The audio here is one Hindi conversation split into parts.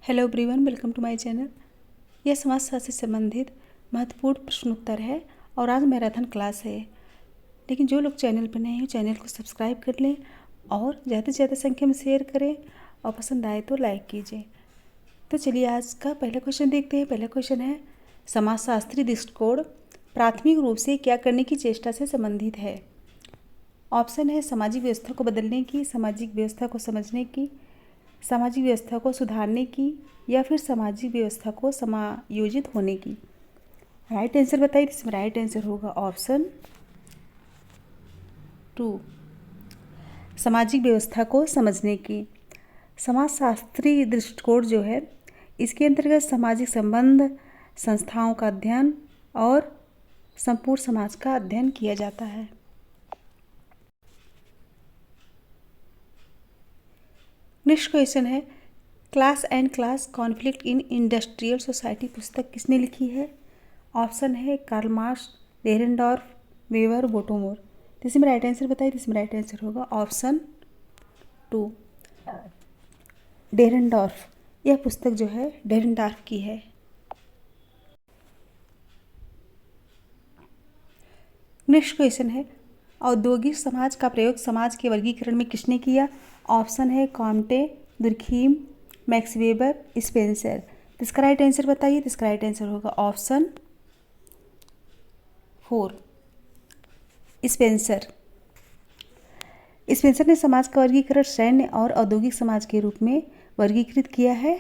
Hello everyone, welcome to my channel. यह समाजशास्त्र से संबंधित महत्वपूर्ण प्रश्नोत्तर है और आज मैराथन क्लास है। लेकिन जो लोग चैनल पर नए हैं चैनल को सब्सक्राइब कर लें और ज़्यादा से ज़्यादा संख्या में शेयर करें और पसंद आए तो लाइक कीजिए। तो चलिए आज का पहला क्वेश्चन देखते हैं। पहला क्वेश्चन है, समाजशास्त्री दृष्टिकोण प्राथमिक रूप से क्या करने की चेष्टा से संबंधित है। ऑप्शन है सामाजिक व्यवस्था को बदलने की, सामाजिक व्यवस्था को समझने की, सामाजिक व्यवस्था को सुधारने की या फिर सामाजिक व्यवस्था को समायोजित होने की। राइट आंसर बताइए। इसमें राइट आंसर होगा ऑप्शन 2, सामाजिक व्यवस्था को समझने की। समाजशास्त्री दृष्टिकोण जो है इसके अंतर्गत सामाजिक संबंध, संस्थाओं का अध्ययन और संपूर्ण समाज का अध्ययन किया जाता है। नेक्स्ट क्वेश्चन है, class and class conflict in industrial society पुस्तक किसने लिखी है। ऑप्शन है कार्ल मार्क्स, डेरेनडॉर्फ, वेबर, बोटोमोर। इसमें राइट आंसर बताइए। इसमें राइट आंसर होगा ऑप्शन 2, डेरेनडॉर्फ। यह पुस्तक जो है डेरेनडॉर्फ की है। नेक्स्ट क्वेश्चन है, औद्योगिक समाज का प्रयोग समाज के वर्गीकरण में किसने किया। ऑप्शन है Comte, Durkheim, max weber, Spencer. इसका राइट आंसर बताइए। इसका राइट आंसर होगा ऑप्शन 4, स्पेंसर। स्पेंसर ने समाज का वर्गीकरण सैन्य और औद्योगिक समाज के रूप में वर्गीकृत किया है।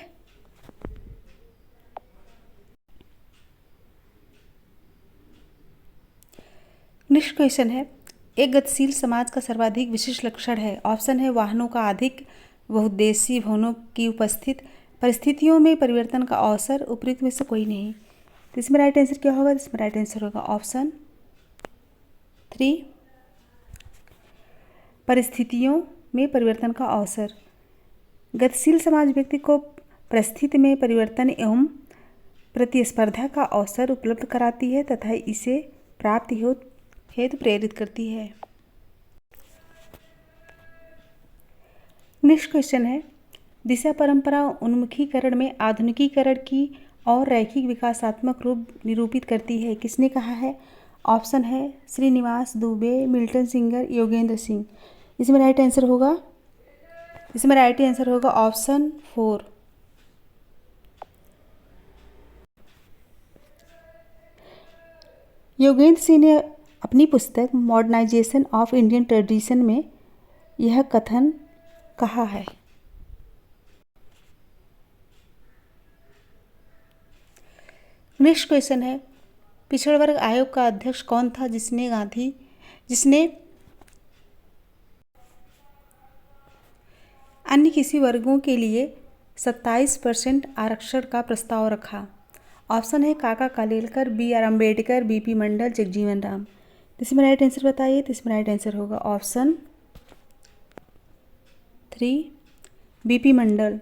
नेक्स्ट क्वेश्चन है, एक गतिशील समाज का सर्वाधिक विशिष्ट लक्षण है। ऑप्शन है वाहनों का अधिक, बहुउद्देशीय भवनों की उपस्थित, परिस्थितियों में परिवर्तन का अवसर, उपयुक्त में से कोई नहीं। तो इसमें राइट आंसर क्या होगा। इसमें राइट आंसर होगा ऑप्शन 3, परिस्थितियों में परिवर्तन का अवसर। गतिशील समाज व्यक्ति को परिस्थिति में परिवर्तन एवं प्रतिस्पर्धा का अवसर उपलब्ध कराती है तथा इसे प्राप्ति हेतु प्रेरित करती है। नेक्स्ट क्वेश्चन है, दिशा परंपरा उन्मुखीकरण में आधुनिकीकरण की और रैखिक विकासात्मक रूप निरूपित करती है किसने कहा है। ऑप्शन है श्रीनिवास दुबे, मिल्टन सिंगर, योगेंद्र सिंह। इसमें राइट आंसर होगा ऑप्शन 4, योगेंद्र सिंह ने अपनी पुस्तक मॉडर्नाइजेशन ऑफ इंडियन ट्रेडिशन में यह कथन कहा है। नेक्स्ट क्वेश्चन है, पिछड़ा वर्ग आयोग का अध्यक्ष कौन था जिसने अन्य किसी वर्गों के लिए 27% आरक्षण का प्रस्ताव रखा। ऑप्शन है काका कालेलकर, BR अम्बेडकर, BP मंडल, जगजीवन राम। इसमें राइट आंसर बताइए। तो इसमें राइट आंसर होगा ऑप्शन 3, BP मंडल।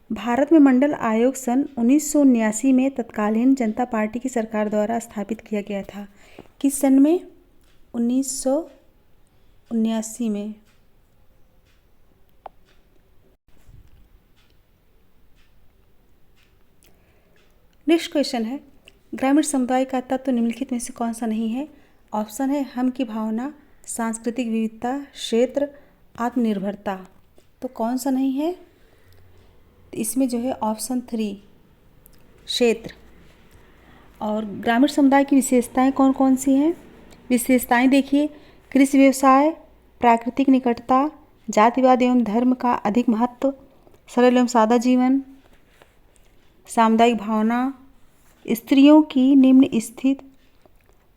भारत में मंडल आयोग सन 1979 में तत्कालीन जनता पार्टी की सरकार द्वारा स्थापित किया गया था। किस सन में। 1979 में। नेक्स्ट क्वेश्चन है, ग्रामीण समुदाय का तत्व निम्नलिखित में से कौन सा नहीं है। ऑप्शन है हम की भावना, सांस्कृतिक विविधता, क्षेत्र, आत्मनिर्भरता। तो कौन सा नहीं है। इसमें जो है ऑप्शन 3, क्षेत्र। और ग्रामीण समुदाय की विशेषताएं कौन कौन सी हैं। विशेषताएं देखिए, कृषि व्यवसाय, प्राकृतिक निकटता, जातिवाद एवं धर्म का अधिक महत्व, सरल एवं सादा जीवन, सामुदायिक भावना, स्त्रियों की निम्न स्थिति,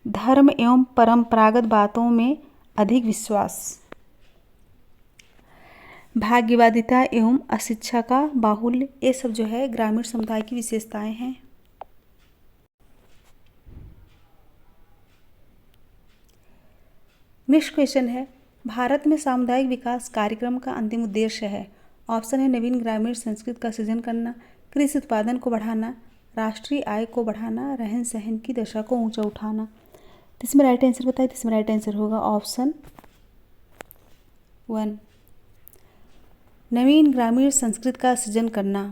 धर्म एवं परंपरागत बातों में अधिक विश्वास, भाग्यवादिता एवं अशिक्षा का बाहुल्य। ये सब जो है ग्रामीण समुदाय की विशेषताएं हैं। नेक्स्ट क्वेश्चन है, भारत में सामुदायिक विकास कार्यक्रम का अंतिम उद्देश्य है। ऑप्शन है नवीन ग्रामीण संस्कृति का सृजन करना, कृषि उत्पादन को बढ़ाना, राष्ट्रीय आय को बढ़ाना, रहन सहन की दशा को ऊंचा उठाना। इसमें राइट आंसर बताइए। इसमें राइट आंसर होगा ऑप्शन 1, नवीन ग्रामीण संस्कृति का सृजन करना।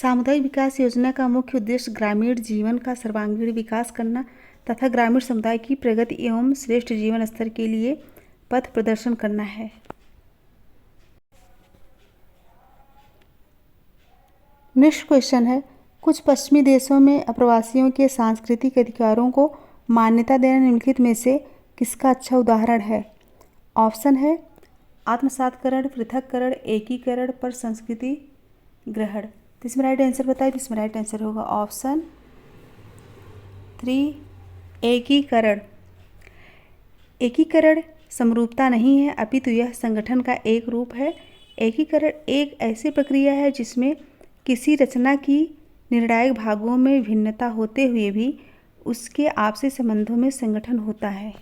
सामुदायिक विकास योजना का मुख्य उद्देश्य ग्रामीण जीवन का सर्वांगीण विकास करना तथा ग्रामीण समुदाय की प्रगति एवं श्रेष्ठ जीवन स्तर के लिए पथ प्रदर्शन करना है। नेक्स्ट क्वेश्चन है, कुछ पश्चिमी देशों में अप्रवासियों के सांस्कृतिक अधिकारों को मान्यता देना निम्नलिखित में से किसका अच्छा उदाहरण है? ऑप्शन है आत्मसातकरण, पृथक्करण, एकीकरण, पर संस्कृति ग्रहण। तो इसमें राइट आंसर बताइए। इसमें राइट आंसर होगा ऑप्शन 3 एकीकरण। एकीकरण समरूपता नहीं है अपितु यह संगठन का एक रूप है। एकीकरण एक ऐसी प्रक्रिया है जिसमें किसी रचना की निर्णायक भागों में भिन्नता होते हुए भी उसके आपसी संबंधों में संगठन होता है।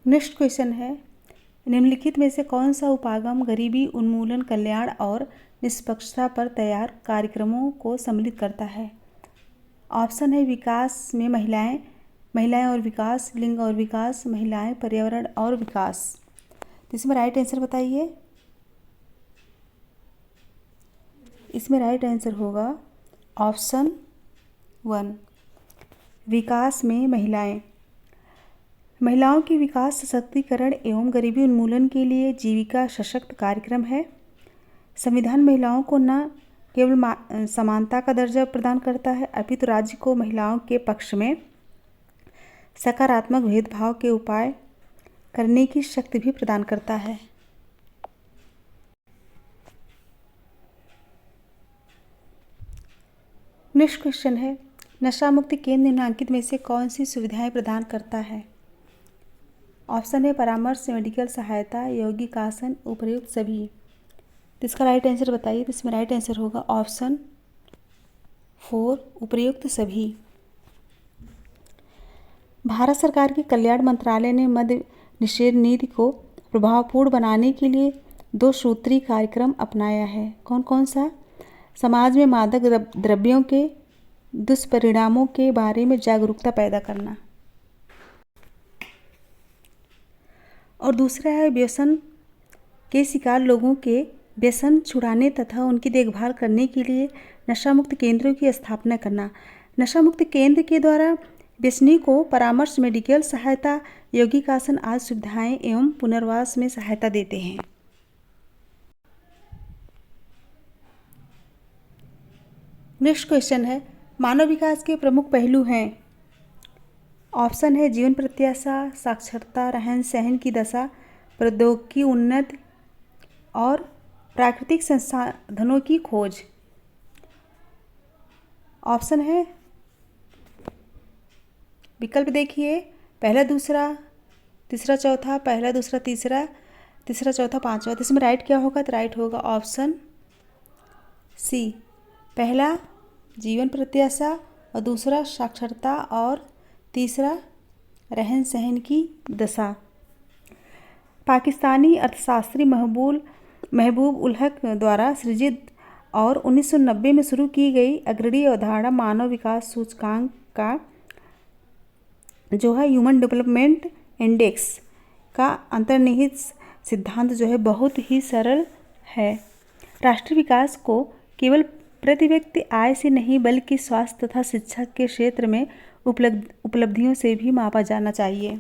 नेक्स्ट क्वेश्चन है, निम्नलिखित में से कौन सा उपागम गरीबी उन्मूलन, कल्याण और निष्पक्षता पर तैयार कार्यक्रमों को सम्मिलित करता है? ऑप्शन है विकास में महिलाएं और विकास, लिंग और विकास, महिलाएं, पर्यावरण और विकास। तो इसमें राइट आंसर बताइए। इसमें राइट आंसर होगा ऑप्शन 1 विकास में महिलाएं। महिलाओं के विकास, सशक्तिकरण एवं गरीबी उन्मूलन के लिए जीविका सशक्त कार्यक्रम है। संविधान महिलाओं को न केवल समानता का दर्जा प्रदान करता है अपितु राज्य को महिलाओं के पक्ष में सकारात्मक भेदभाव के उपाय करने की शक्ति भी प्रदान करता है। नेक्स्ट क्वेश्चन है, नशा मुक्ति केंद्र निम्नलिखित में से कौन सी सुविधाएं प्रदान करता है? ऑप्शन है परामर्श, मेडिकल सहायता, यौगिक आसन, उपयुक्त सभी। तो इसका राइट आंसर बताइए। तो इसमें राइट आंसर होगा ऑप्शन 4 उपयुक्त सभी। भारत सरकार के कल्याण मंत्रालय ने मद्य निषेध नीति को प्रभावपूर्ण बनाने के लिए 2 सूत्री कार्यक्रम अपनाया है। कौन कौन सा? समाज में मादक द्रव्यों के दुष्परिणामों के बारे में जागरूकता पैदा करना, और दूसरा है व्यसन के शिकार लोगों के व्यसन छुड़ाने तथा उनकी देखभाल करने के लिए नशा मुक्त केंद्रों की स्थापना करना। नशा मुक्त केंद्र के द्वारा व्यसनी को परामर्श, मेडिकल सहायता, यौगिक आसन आदि सुविधाएं एवं पुनर्वास में सहायता देते हैं। नेक्स्ट क्वेश्चन है, मानव विकास के प्रमुख पहलू हैं। ऑप्शन है जीवन प्रत्याशा, साक्षरता, रहन सहन की दशा, प्रौद्योगिकी उन्नति और प्राकृतिक संसाधनों की खोज। ऑप्शन है, विकल्प देखिए, पहला दूसरा तीसरा चौथा, पहला दूसरा तीसरा, तीसरा चौथा पांचवा। तो इसमें राइट क्या होगा? तो राइट होगा ऑप्शन सी, पहला जीवन प्रत्याशा और दूसरा साक्षरता और तीसरा रहन सहन की दशा। पाकिस्तानी अर्थशास्त्री महबूब उल हक द्वारा सृजित और 1990 में शुरू की गई अग्रणी अवधारणा मानव विकास सूचकांक का जो है ह्यूमन डेवलपमेंट इंडेक्स का अंतर्निहित सिद्धांत जो है बहुत ही सरल है। राष्ट्रीय विकास को केवल प्रति व्यक्ति आय से नहीं बल्कि स्वास्थ्य तथा शिक्षा के क्षेत्र में उपलब्धियों से भी मापा जाना चाहिए।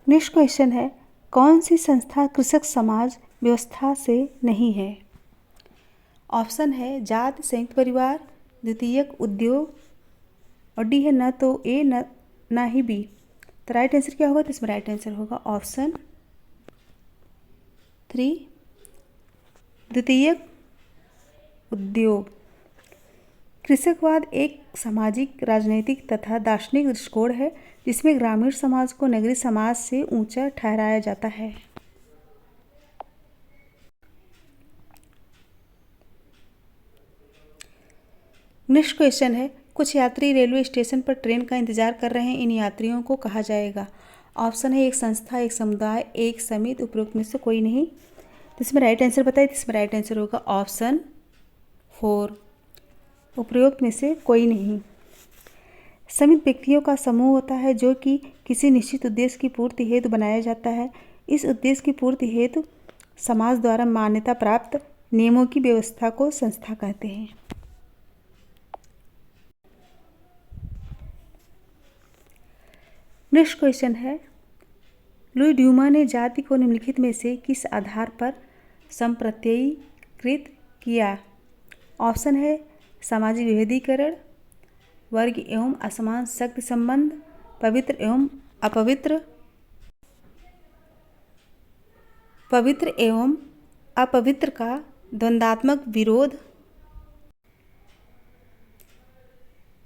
नेक्स्ट क्वेश्चन है, कौन सी संस्था कृषक समाज व्यवस्था से नहीं है? ऑप्शन है जाति, संयुक्त परिवार, द्वितीयक, उद्योग, और डी है न तो ए न ही बी। तो राइट आंसर क्या होगा? तो इसमें राइट आंसर होगा ऑप्शन 3 द्वितीयक उद्योग। कृषकवाद एक सामाजिक, राजनीतिक तथा दार्शनिक दृष्टिकोण है जिसमें ग्रामीण समाज को नगरीय समाज से ऊंचा ठहराया जाता है। नेक्स्ट क्वेश्चन है, कुछ यात्री रेलवे स्टेशन पर ट्रेन का इंतजार कर रहे हैं, इन यात्रियों को कहा जाएगा? ऑप्शन है एक संस्था, एक समुदाय, एक समिति, उपरोक्त में से कोई नहीं। तो इसमें राइट आंसर बताइए। इसमें राइट आंसर होगा ऑप्शन 4 उपरोक्त में से कोई नहीं। समित व्यक्तियों का समूह होता है जो कि किसी निश्चित उद्देश्य की पूर्ति हेतु बनाया जाता है। इस उद्देश्य की पूर्ति हेतु समाज द्वारा मान्यता प्राप्त नियमों की व्यवस्था को संस्था कहते हैं। नेक्स्ट क्वेश्चन है, लुई ड्यूमा ने जाति को निम्नलिखित में से किस आधार पर संप्रत्ययीकृत किया? ऑप्शन है सामाजिक विभेदीकरण, वर्ग एवं असमान शक्ति संबंध, पवित्र एवं अपवित्र, पवित्र एवं अपवित्र का द्वंद्वात्मक विरोध,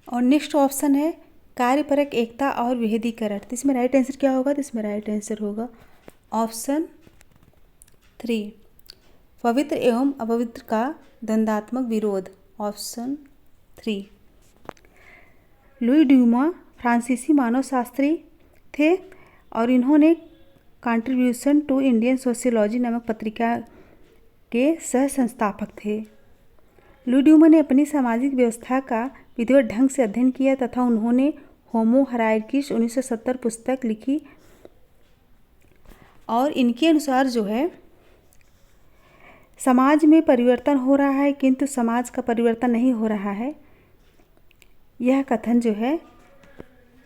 और नेक्स्ट ऑप्शन है कार्यपरक एकता और विभेदीकरण। तो इसमें राइट आंसर क्या होगा? तो इसमें राइट आंसर होगा ऑप्शन 3, पवित्र एवं अपवित्र का द्वंद्वात्मक विरोध, ऑप्शन 3। लुई ड्यूमा फ्रांसीसी मानवशास्त्री थे और इन्होंने कंट्रीब्यूशन टू इंडियन सोशियोलॉजी नामक पत्रिका के सह संस्थापक थे। लुई ड्यूमा ने अपनी सामाजिक व्यवस्था का विधिवत ढंग से अध्ययन किया तथा उन्होंने होमो हायरार्कीज 1970 पुस्तक लिखी और इनके अनुसार जो है समाज में परिवर्तन हो रहा है किंतु समाज का परिवर्तन नहीं हो रहा है, यह कथन जो है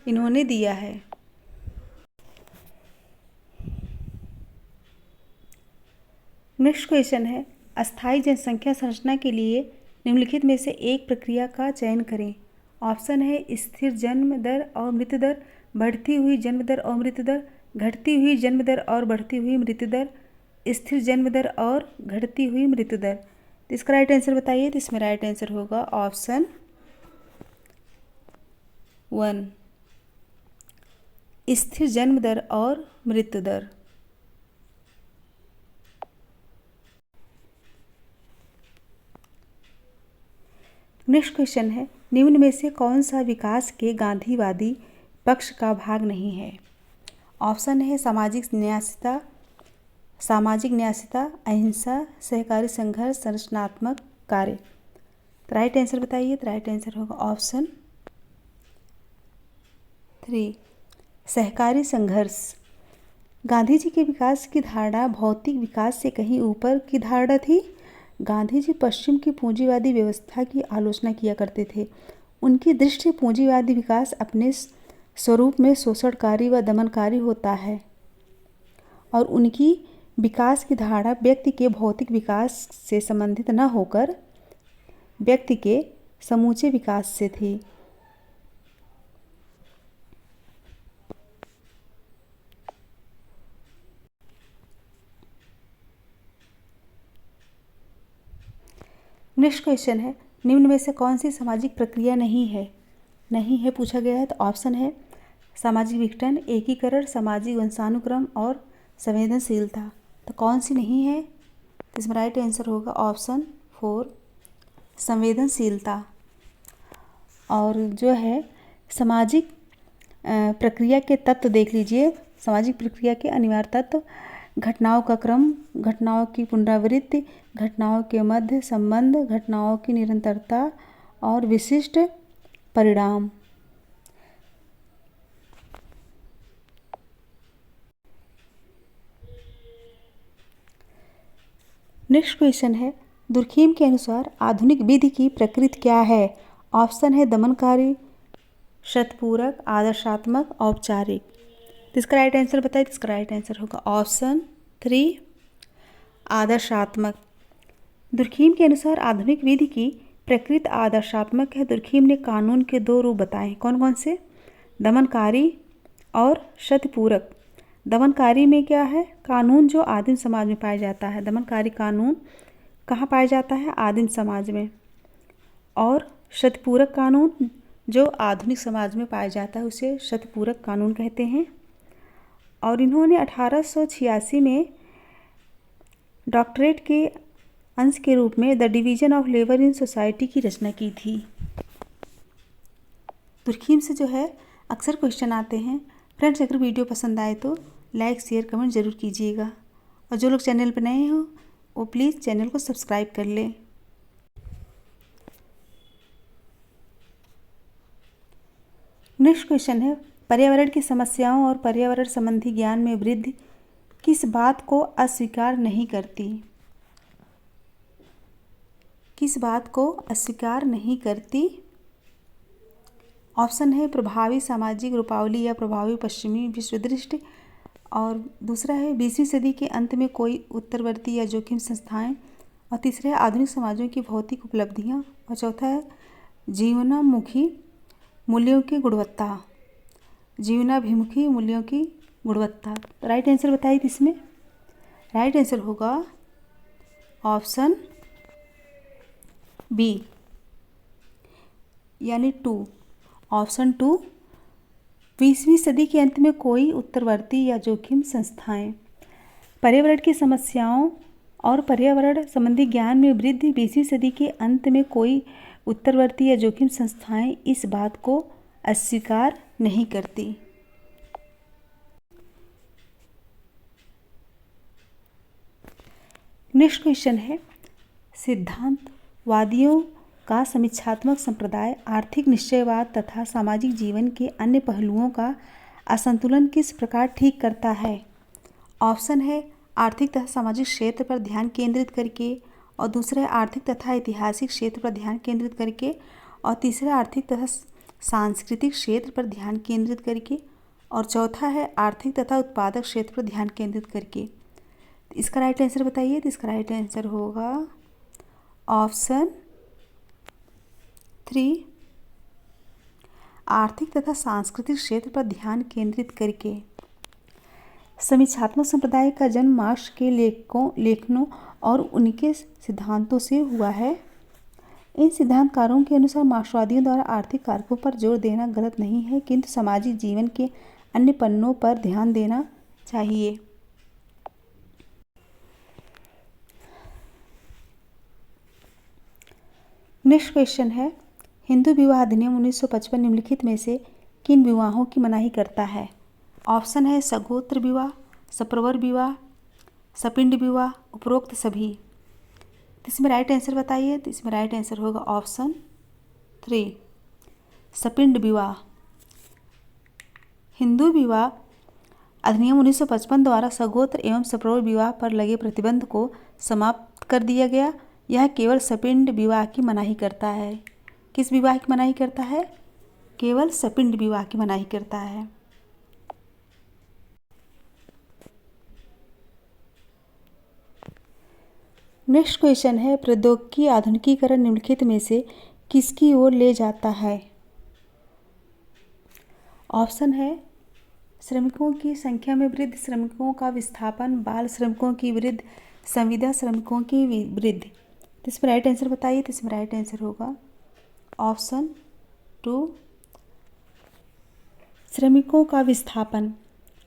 इन्होंने दिया है। नेक्स्ट क्वेश्चन है, अस्थायी जनसंख्या संरचना के लिए निम्नलिखित में से एक प्रक्रिया का चयन करें। ऑप्शन है स्थिर जन्म दर और मृत्यु दर, बढ़ती हुई जन्म दर और मृत्यु दर, घटती हुई जन्म दर और बढ़ती हुई मृत्यु दर, स्थिर जन्म दर और घटती हुई मृत्यु दर। तो इसका राइट आंसर बताइए। तो इसमें राइट आंसर होगा ऑप्शन 1, स्थिर जन्म दर और मृत्यु दर। नेक्स्ट क्वेश्चन है, निम्न में से कौन सा विकास के गांधीवादी पक्ष का भाग नहीं है? ऑप्शन है सामाजिक न्यायिकता, अहिंसा, सहकारी संघर्ष, संरचनात्मक कार्य। तो राइट आंसर बताइए। तो राइट आंसर होगा ऑप्शन 3, सहकारी संघर्ष। गांधी जी के विकास की धारणा भौतिक विकास से कहीं ऊपर की धारणा थी। गांधी जी पश्चिम की पूंजीवादी व्यवस्था की आलोचना किया करते थे। उनकी दृष्टि पूंजीवादी विकास अपने स्वरूप में शोषणकारी व दमनकारी होता है और उनकी विकास की धारणा व्यक्ति के भौतिक विकास से संबंधित न होकर व्यक्ति के समूचे विकास से थी। नेक्स्ट क्वेश्चन है, निम्न में से कौन सी सामाजिक प्रक्रिया नहीं है पूछा गया है। तो ऑप्शन है सामाजिक विघटन, एकीकरण, सामाजिक वंशानुक्रम और संवेदनशीलता। तो कौन सी नहीं है? तो इसमें राइट आंसर होगा ऑप्शन 4, संवेदनशीलता। और जो है सामाजिक प्रक्रिया के तत्व देख लीजिए। सामाजिक प्रक्रिया के अनिवार्य तत्व घटनाओं का क्रम, घटनाओं की पुनरावृत्ति, घटनाओं के मध्य संबंध, घटनाओं की निरंतरता और विशिष्ट परिणाम। नेक्स्ट क्वेश्चन है, दुर्खीम के अनुसार आधुनिक विधि की प्रकृति क्या है? ऑप्शन है दमनकारी, शतपूरक, आदर्शात्मक, औपचारिक। तो इसका राइट आंसर बताइए। तो इसका राइट आंसर होगा ऑप्शन 3, आदर्शात्मक। दुर्खीम के अनुसार आधुनिक विधि की प्रकृति आदर्शात्मक है। दुर्खीम ने कानून के 2 रूप बताए। कौन कौन से? दमनकारी और शतपूरक। दमनकारी में क्या है? कानून जो आदिम समाज में पाया जाता है। दमनकारी कानून कहाँ पाया जाता है? आदिम समाज में। और शतपूरक कानून जो आधुनिक समाज में पाया जाता है उसे शतपूरक कानून कहते हैं। और इन्होंने 1886 में डॉक्टरेट के अंश के रूप में the division of labour in society की रचना की थी। दुर्खीम से जो है अक्सर क्वेश्चन आते हैं। फ्रेंड्स, अगर वीडियो पसंद आए तो लाइक, शेयर, कमेंट ज़रूर कीजिएगा और जो लोग चैनल पर नए हो वो प्लीज़ चैनल को सब्सक्राइब कर लें। नेक्स्ट क्वेश्चन है, पर्यावरण की समस्याओं और पर्यावरण संबंधी ज्ञान में वृद्धि किस बात को अस्वीकार नहीं करती? किस बात को अस्वीकार नहीं करती? ऑप्शन है प्रभावी सामाजिक रूपावली या प्रभावी पश्चिमी विश्वदृष्टि, और दूसरा है 20वीं सदी के अंत में कोई उत्तरवर्ती या जोखिम संस्थाएं, और तीसरा है आधुनिक समाजों की भौतिक उपलब्धियां, और चौथा है जीवनामुखी मूल्यों की गुणवत्ता। जीवनाभिमुखी मूल्यों की गुणवत्ता। राइट आंसर बताइए इसमें। राइट आंसर होगा ऑप्शन बी यानी 2। ऑप्शन 2, 20वीं सदी के अंत में कोई उत्तरवर्ती या जोखिम संस्थाएं। पर्यावरण की समस्याओं और पर्यावरण संबंधी ज्ञान में वृद्धि 20वीं सदी के अंत में कोई उत्तरवर्ती या जोखिम संस्थाएं इस बात को अस्वीकार नहीं करती। नेक्स्ट क्वेश्चन है, सिद्धांतवादियों का समीक्षात्मक संप्रदाय आर्थिक निश्चयवाद तथा सामाजिक जीवन के अन्य पहलुओं का असंतुलन किस प्रकार ठीक करता है? ऑप्शन है आर्थिक तथा सामाजिक क्षेत्र पर ध्यान केंद्रित करके, और दूसरा है आर्थिक तथा ऐतिहासिक क्षेत्र पर ध्यान केंद्रित करके, और तीसरा आर्थिक तथा सांस्कृतिक क्षेत्र पर ध्यान केंद्रित करके, और चौथा है आर्थिक तथा उत्पादक क्षेत्र पर ध्यान केंद्रित करके। इसका राइट आंसर बताइए। तो इसका राइट आंसर होगा ऑप्शन 3, आर्थिक तथा सांस्कृतिक क्षेत्र पर ध्यान केंद्रित करके। समीक्षात्मक संप्रदाय का जन्म मार्क्स के लेखनों और उनके सिद्धांतों से हुआ है। इन सिद्धांतकारों के अनुसार मार्क्सवादियों द्वारा आर्थिक कारकों पर जोर देना गलत नहीं है, किंतु सामाजिक जीवन के अन्य पन्नों पर ध्यान देना चाहिए। नेक्स्ट क्वेश्चन है, हिंदू विवाह अधिनियम 1955 निम्नलिखित में से किन विवाहों की मनाही करता है? ऑप्शन है सगोत्र विवाह, सप्रवर विवाह, सपिंड विवाह, उपरोक्त सभी। इसमें राइट आंसर बताइए। तो इसमें राइट आंसर होगा ऑप्शन 3, सपिंड विवाह। हिंदू विवाह अधिनियम 1955 द्वारा सगोत्र एवं सप्रवर विवाह पर लगे प्रतिबंध को समाप्त कर दिया गया। यह केवल सपिंड विवाह की मनाही करता है। किस विवाह की मनाही करता है? केवल सपिंड विवाह की मनाही करता है। नेक्स्ट क्वेश्चन है, प्रौद्योगिकी आधुनिकीकरण निम्नलिखित में से किसकी ओर ले जाता है? ऑप्शन है श्रमिकों की संख्या में वृद्धि, श्रमिकों का विस्थापन, बाल श्रमिकों की वृद्धि, संविदा श्रमिकों की वृद्धि। तो इसमें राइट आंसर बताइए। तो इसमें राइट आंसर होगा ऑप्शन 2, श्रमिकों का विस्थापन।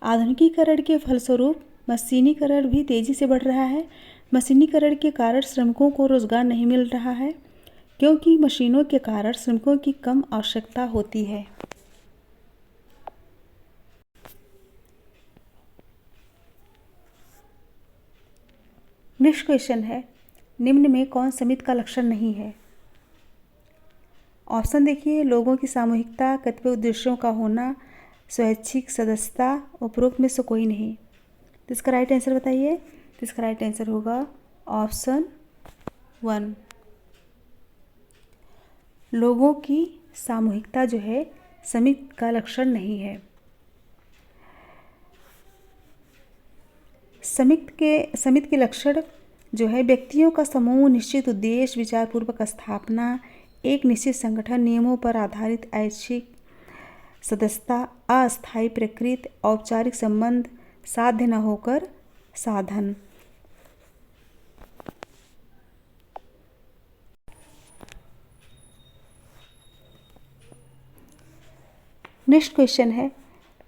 आधुनिकीकरण के फलस्वरूप मशीनीकरण भी तेजी से बढ़ रहा है। मशीनीकरण के कारण श्रमिकों को रोजगार नहीं मिल रहा है, क्योंकि मशीनों के कारण श्रमिकों की कम आवश्यकता होती है। नेक्स्ट क्वेश्चन है, निम्न में कौन समिति का लक्षण नहीं है? ऑप्शन देखिए, लोगों की सामूहिकता, कतिपय उद्देश्यों का होना, स्वैच्छिक सदस्यता, उपरोक्त में से कोई नहीं। तो इसका राइट आंसर बताइए। तो इसका राइट आंसर होगा ऑप्शन 1, लोगों की सामूहिकता जो है समिति का लक्षण नहीं है। समिति के लक्षण जो है व्यक्तियों का समूह, निश्चित उद्देश्य, विचारपूर्वक स्थापना, एक निश्चित संगठन, नियमों पर आधारित ऐच्छिक सदस्यता, अस्थायी प्रकृति, औपचारिक संबंध, साध्य न होकर साधन। नेक्स्ट क्वेश्चन है,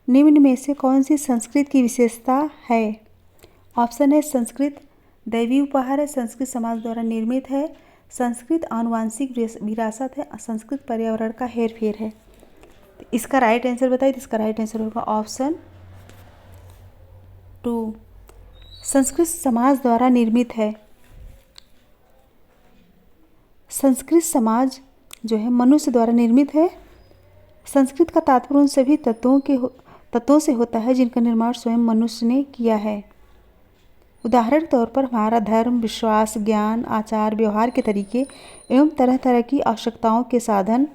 निम्न में से कौन सी संस्कृत की विशेषता है? ऑप्शन है संस्कृत दैवी उपहार है, संस्कृत समाज द्वारा निर्मित है, संस्कृत आनुवांशिक विरासत है, संस्कृत पर्यावरण का हेरफेर है। तो इसका राइट आंसर बताइए। तो इसका राइट आंसर होगा ऑप्शन 2, संस्कृत समाज द्वारा निर्मित है। संस्कृत समाज जो है मनुष्य द्वारा निर्मित है, संस्कृत का तात्पर्य उन सभी तत्वों से होता है जिनका निर्माण स्वयं मनुष्य ने किया है। उदाहरण के तौर पर हमारा धर्म, विश्वास, ज्ञान, आचार, व्यवहार के तरीके एवं तरह तरह की आवश्यकताओं के साधन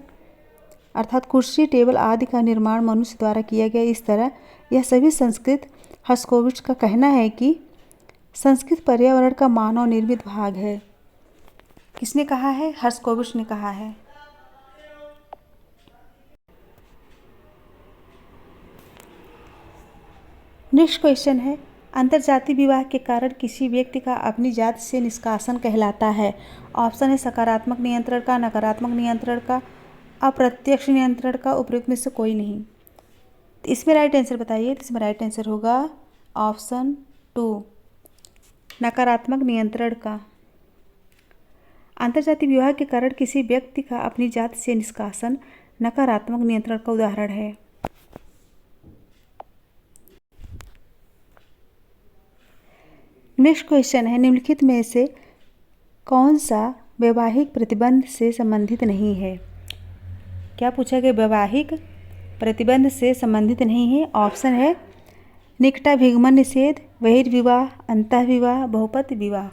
अर्थात कुर्सी, टेबल आदि का निर्माण मनुष्य द्वारा किया गया। इस तरह यह सभी संस्कृत हर्स्कोविट्ज का कहना है कि संस्कृत पर्यावरण का मानव निर्मित भाग है। किसने कहा है? हर्स्कोविट्ज ने कहा है। नेक्स्ट क्वेश्चन है, अंतरजातीय विवाह के कारण किसी व्यक्ति का अपनी जाति से निष्कासन कहलाता है। ऑप्शन है सकारात्मक नियंत्रण का, नकारात्मक नियंत्रण का, अप्रत्यक्ष नियंत्रण का, उपयुक्त में से कोई नहीं। तो इसमें राइट आंसर बताइए। तो इसमें राइट आंसर होगा ऑप्शन 2 नकारात्मक नियंत्रण का। अंतरजातीय विवाह के कारण किसी व्यक्ति का अपनी जाति से निष्कासन नकारात्मक नियंत्रण का उदाहरण है। नेक्स्ट क्वेश्चन है, निम्नलिखित में से कौन सा वैवाहिक प्रतिबंध से संबंधित नहीं है? क्या पूछा गया? वैवाहिक प्रतिबंध से संबंधित नहीं है। ऑप्शन है निकटाभिगमन निषेध, बहिर्विवाह, अंतःविवाह, बहुपत विवाह।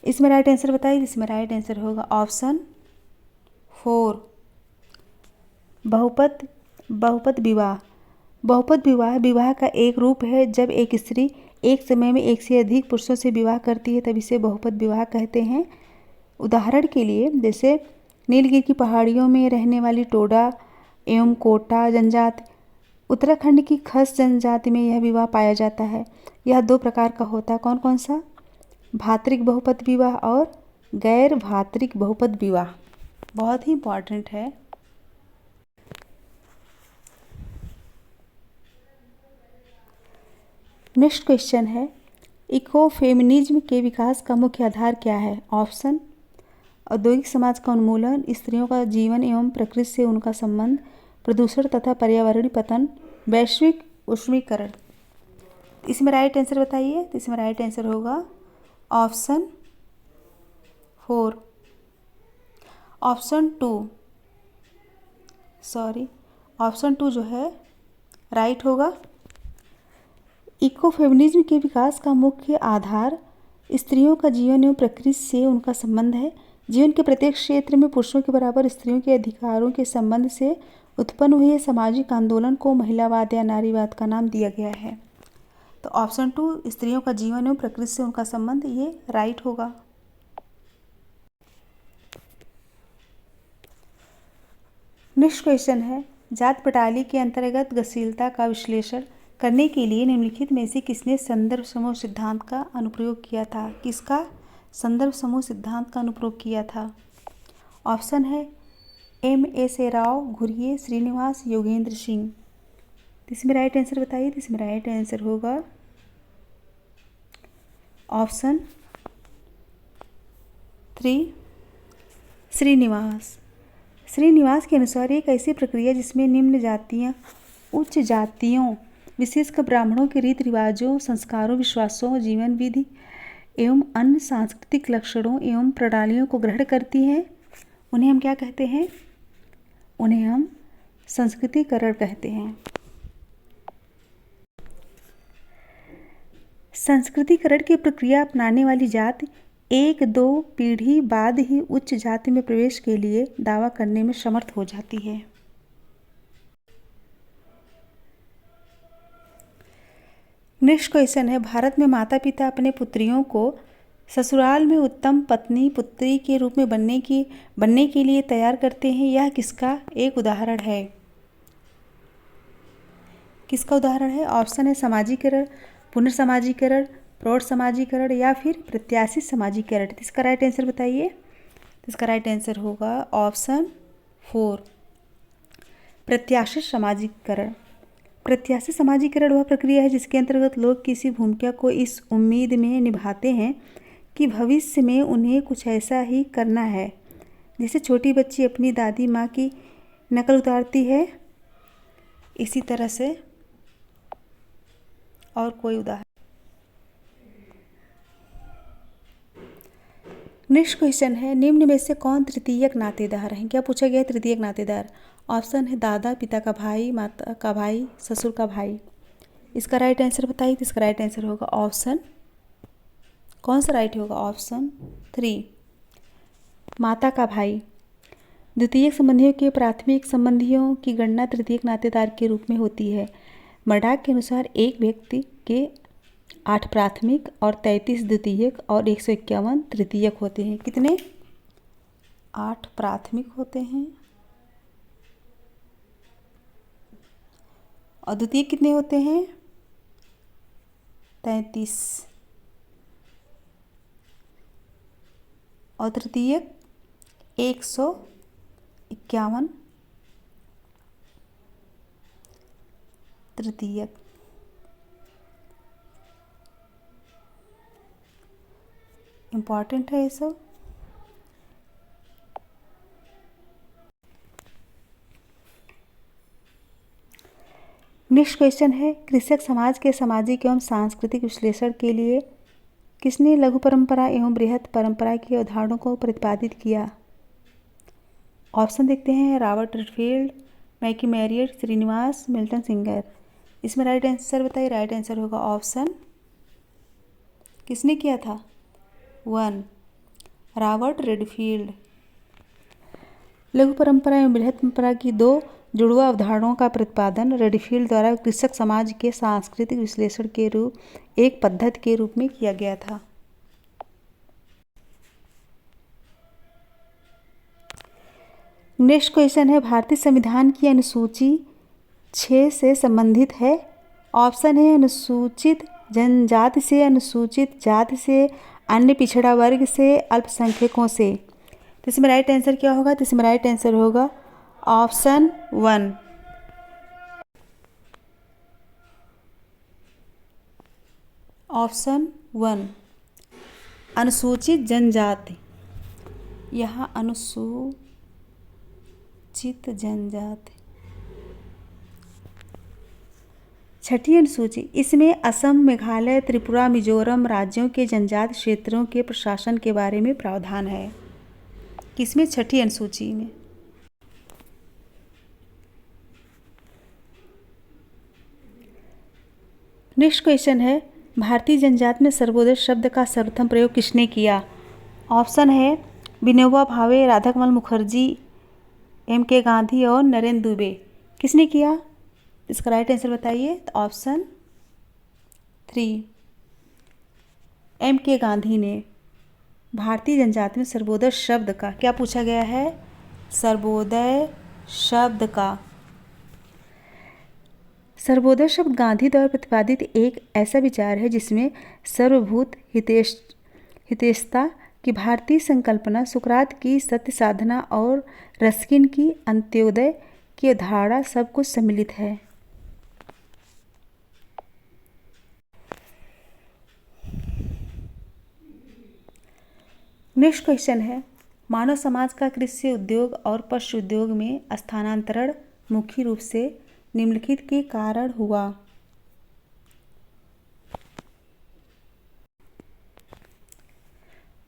इसमें राइट आंसर बताइए। इसमें राइट आंसर होगा ऑप्शन 4 बहुपत विवाह। बहुपत विवाह विवाह का एक रूप है। जब एक स्त्री एक समय में एक से अधिक पुरुषों से विवाह करती है तब इसे बहुपत विवाह कहते हैं। उदाहरण के लिए जैसे नीलगिरी की पहाड़ियों में रहने वाली टोडा एवं कोटा जनजाति, उत्तराखंड की खस जनजाति में यह विवाह पाया जाता है। यह 2 प्रकार का होता है। कौन कौन सा? भातृक बहुपत विवाह और गैर भातृक बहुपत विवाह। बहुत ही इम्पॉर्टेंट है। नेक्स्ट क्वेश्चन है, इकोफेमिनिज्म के विकास का मुख्य आधार क्या है? ऑप्शन औद्योगिक समाज का उन्मूलन, स्त्रियों का जीवन एवं प्रकृति से उनका संबंध, प्रदूषण तथा पर्यावरणीय पतन, वैश्विक उष्मीकरण। इसमें राइट आंसर बताइए। तो इसमें राइट आंसर होगा ऑप्शन 4 ऑप्शन 2 जो है राइट होगा। इकोफेमिनिज्म के विकास का मुख्य आधार स्त्रियों का जीवन एवं प्रकृति से उनका संबंध है। जीवन के प्रत्येक क्षेत्र में पुरुषों के बराबर स्त्रियों के अधिकारों के संबंध से उत्पन्न हुए सामाजिक आंदोलन को महिलावाद या नारीवाद का नाम दिया गया है। तो ऑप्शन 2 स्त्रियों का जीवन एवं प्रकृति से उनका संबंध, ये राइट होगा। नेक्स्ट क्वेश्चन है, जात प्रणाली के अंतर्गत गतिशीलता का विश्लेषण करने के लिए निम्नलिखित में से किसने संदर्भ समूह सिद्धांत का अनुप्रयोग किया था? किसका संदर्भ समूह सिद्धांत का अनुप्रयोग किया था? ऑप्शन है M.S. राव, घुरिये, श्रीनिवास, योगेंद्र सिंह। इसमें राइट आंसर बताइए। इसमें राइट आंसर होगा ऑप्शन 3 श्रीनिवास। श्रीनिवास के अनुसार एक ऐसी प्रक्रिया जिसमें निम्न जातियाँ उच्च जातियों विशेषकर ब्राह्मणों के रीति रिवाजों, संस्कारों, विश्वासों, जीवन विधि एवं अन्य सांस्कृतिक लक्षणों एवं प्रणालियों को ग्रहण करती हैं, उन्हें हम क्या कहते हैं? उन्हें हम संस्कृतिकरण कहते हैं। संस्कृतिकरण की प्रक्रिया अपनाने वाली जाति 1-2 पीढ़ी बाद ही उच्च जाति में प्रवेश के लिए दावा करने में समर्थ हो जाती है। नेक्स्ट क्वेश्चन है, भारत में माता पिता अपने पुत्रियों को ससुराल में उत्तम पत्नी पुत्री के रूप में बनने के लिए तैयार करते हैं। यह किसका एक उदाहरण है? किसका उदाहरण है? ऑप्शन है समाजीकरण, पुनर्समाजीकरण, प्रौढ़ समाजीकरण या फिर प्रत्याशित समाजीकरण। इसका राइट आंसर बताइए। इसका राइट आंसर होगा ऑप्शन 4 प्रत्याशित समाजीकरण। प्रत्याशित समाजीकरण वह प्रक्रिया है जिसके अंतर्गत लोग किसी भूमिका को इस उम्मीद में निभाते हैं कि भविष्य में उन्हें कुछ ऐसा ही करना है जैसे छोटी बच्ची अपनी दादी माँ की नकल उतारती है, इसी तरह से और कोई उदाहरण। नेक्स्ट क्वेश्चन है, निम्न में से कौन तृतीयक नातेदार हैं? क्या पूछा गया है? तृतीयक नातेदार। ऑप्शन है दादा, पिता का भाई, माता का भाई, ससुर का भाई। इसका राइट आंसर बताइए। तो इसका राइट आंसर होगा ऑप्शन, कौन सा राइट होगा? ऑप्शन 3, माता का भाई। द्वितीयक संबंधियों के प्राथमिक संबंधियों की गणना तृतीयक नातेदार के रूप में होती है। मर्डाक के अनुसार एक व्यक्ति के 8 प्राथमिक और 33 द्वितीयक और 151 तृतीयक होते हैं। कितने? 8 प्राथमिक होते हैं और द्वितीयक कितने होते हैं? 33 और तृतीयक 151 तृतीयक। इम्पॉर्टेंट है ये सब। नेक्स्ट क्वेश्चन है, कृषक समाज के सामाजिक एवं सांस्कृतिक विश्लेषण के लिए किसने लघु परंपरा एवं बृहत परंपरा की अवधारणाओं को प्रतिपादित किया? ऑप्शन देखते हैं, Robert Redfield, McKim Marriott, Srinivas, Milton Singer. इसमें राइट आंसर बताइए। राइट आंसर होगा ऑप्शन, किसने किया था? 1, रॉबर्ट रेडफील्ड। लघु परंपरा एवं बृहत परंपरा की 2 जुड़वा अवधारणाओं का प्रतिपादन रेडफील्ड द्वारा कृषक समाज के सांस्कृतिक विश्लेषण के रूप एक पद्धति के रूप में किया गया था। नेक्स्ट क्वेश्चन है, भारतीय संविधान की अनुसूची 6 से संबंधित है। ऑप्शन है, अनुसूचित जनजाति से, अनुसूचित जाति से, अन्य पिछड़ा वर्ग से, अल्पसंख्यकों से। तो इसमें राइट आंसर क्या होगा? तो इसमें राइट आंसर होगा ऑप्शन 1, ऑप्शन 1, अनुसूचित जनजाति। यहाँ अनुसूचित जनजाति। छठी अनुसूची, इसमें असम, मेघालय, त्रिपुरा, मिजोरम राज्यों के जनजाति क्षेत्रों के प्रशासन के बारे में प्रावधान है। किसमें? छठी अनुसूची में। नेक्स्ट क्वेश्चन है, भारतीय जनजाति में सर्वोदय शब्द का सर्वप्रथम प्रयोग किसने किया? ऑप्शन है, विनोबा भावे, राधाकमल मुखर्जी, M.K. गांधी और नरेंद्र दुबे। किसने किया? इसका राइट आंसर बताइए। तो ऑप्शन 3, M.K. गांधी ने भारतीय जनजाति में सर्वोदय शब्द का, क्या पूछा गया है? सर्वोदय शब्द का। सर्वोदय शब्द गांधी द्वारा प्रतिपादित एक ऐसा विचार है जिसमें सर्वभूत हितैषता की भारतीय संकल्पना, सुकरात की सत्य साधना और रस्किन की अंत्योदय की अवधारणा सब कुछ सम्मिलित है। नेक्स्ट क्वेश्चन है, मानव समाज का कृषि उद्योग और पशु उद्योग में स्थानांतरण मुख्य रूप से निम्नलिखित के कारण हुआ।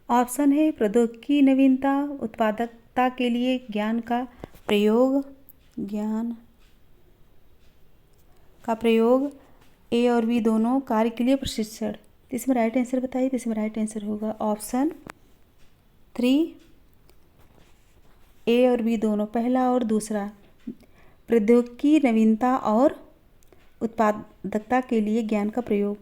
ऑप्शन है, प्रौद्योगिकी नवीनता, उत्पादकता के लिए ज्ञान का प्रयोग, ए और बी दोनों, कार्य के लिए प्रशिक्षण। इसमें राइट आंसर बताइए। तो इसमें राइट आंसर होगा ऑप्शन 3, ए और बी दोनों, पहला और दूसरा। प्रौद्योगिकी नवीनता और उत्पादकता के लिए ज्ञान का प्रयोग।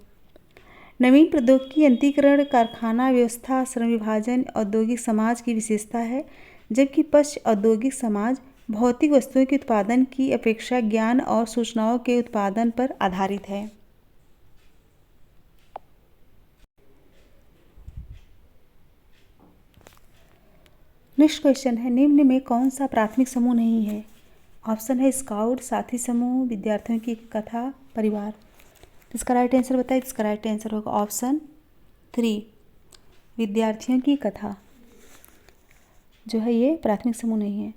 नवीन प्रौद्योगिकी यंत्रीकरण, कारखाना व्यवस्था, श्रम विभाजन औद्योगिक समाज की विशेषता है, जबकि पश्च औद्योगिक समाज भौतिक वस्तुओं के उत्पादन की अपेक्षा ज्ञान और सूचनाओं के उत्पादन पर आधारित है। नेक्स्ट क्वेश्चन है, निम्न में कौन सा प्राथमिक समूह नहीं है? ऑप्शन है, स्काउट, साथी समूह, विद्यार्थियों की कथा, परिवार। इसका राइट आंसर बताइए। इसका राइट आंसर होगा ऑप्शन 3, विद्यार्थियों की कथा जो है ये प्राथमिक समूह नहीं है।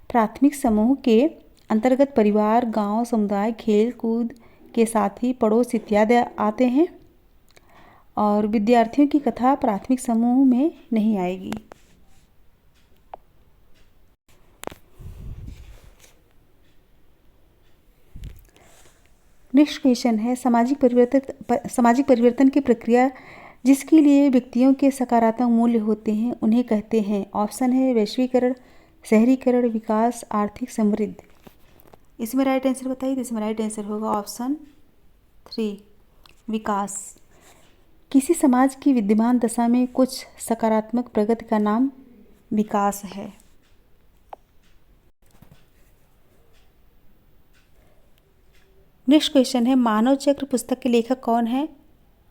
प्राथमिक समूह के अंतर्गत परिवार, गांव, समुदाय, खेल कूद के साथ ही पड़ोस इत्यादि आते हैं, और विद्यार्थियों की कथा प्राथमिक समूह में नहीं आएगी। नेक्स्ट क्वेश्चन है सामाजिक परिवर्तन की प्रक्रिया जिसके लिए व्यक्तियों के सकारात्मक मूल्य होते हैं उन्हें कहते हैं। ऑप्शन है वैश्वीकरण, शहरीकरण, विकास, आर्थिक समृद्धि। इसमें राइट आंसर बताइए। इसमें राइट आंसर होगा ऑप्शन 3 विकास। किसी समाज की विद्यमान दशा में कुछ सकारात्मक प्रगति का नाम विकास है। नेक्स्ट क्वेश्चन है मानव चक्र पुस्तक के लेखक कौन है।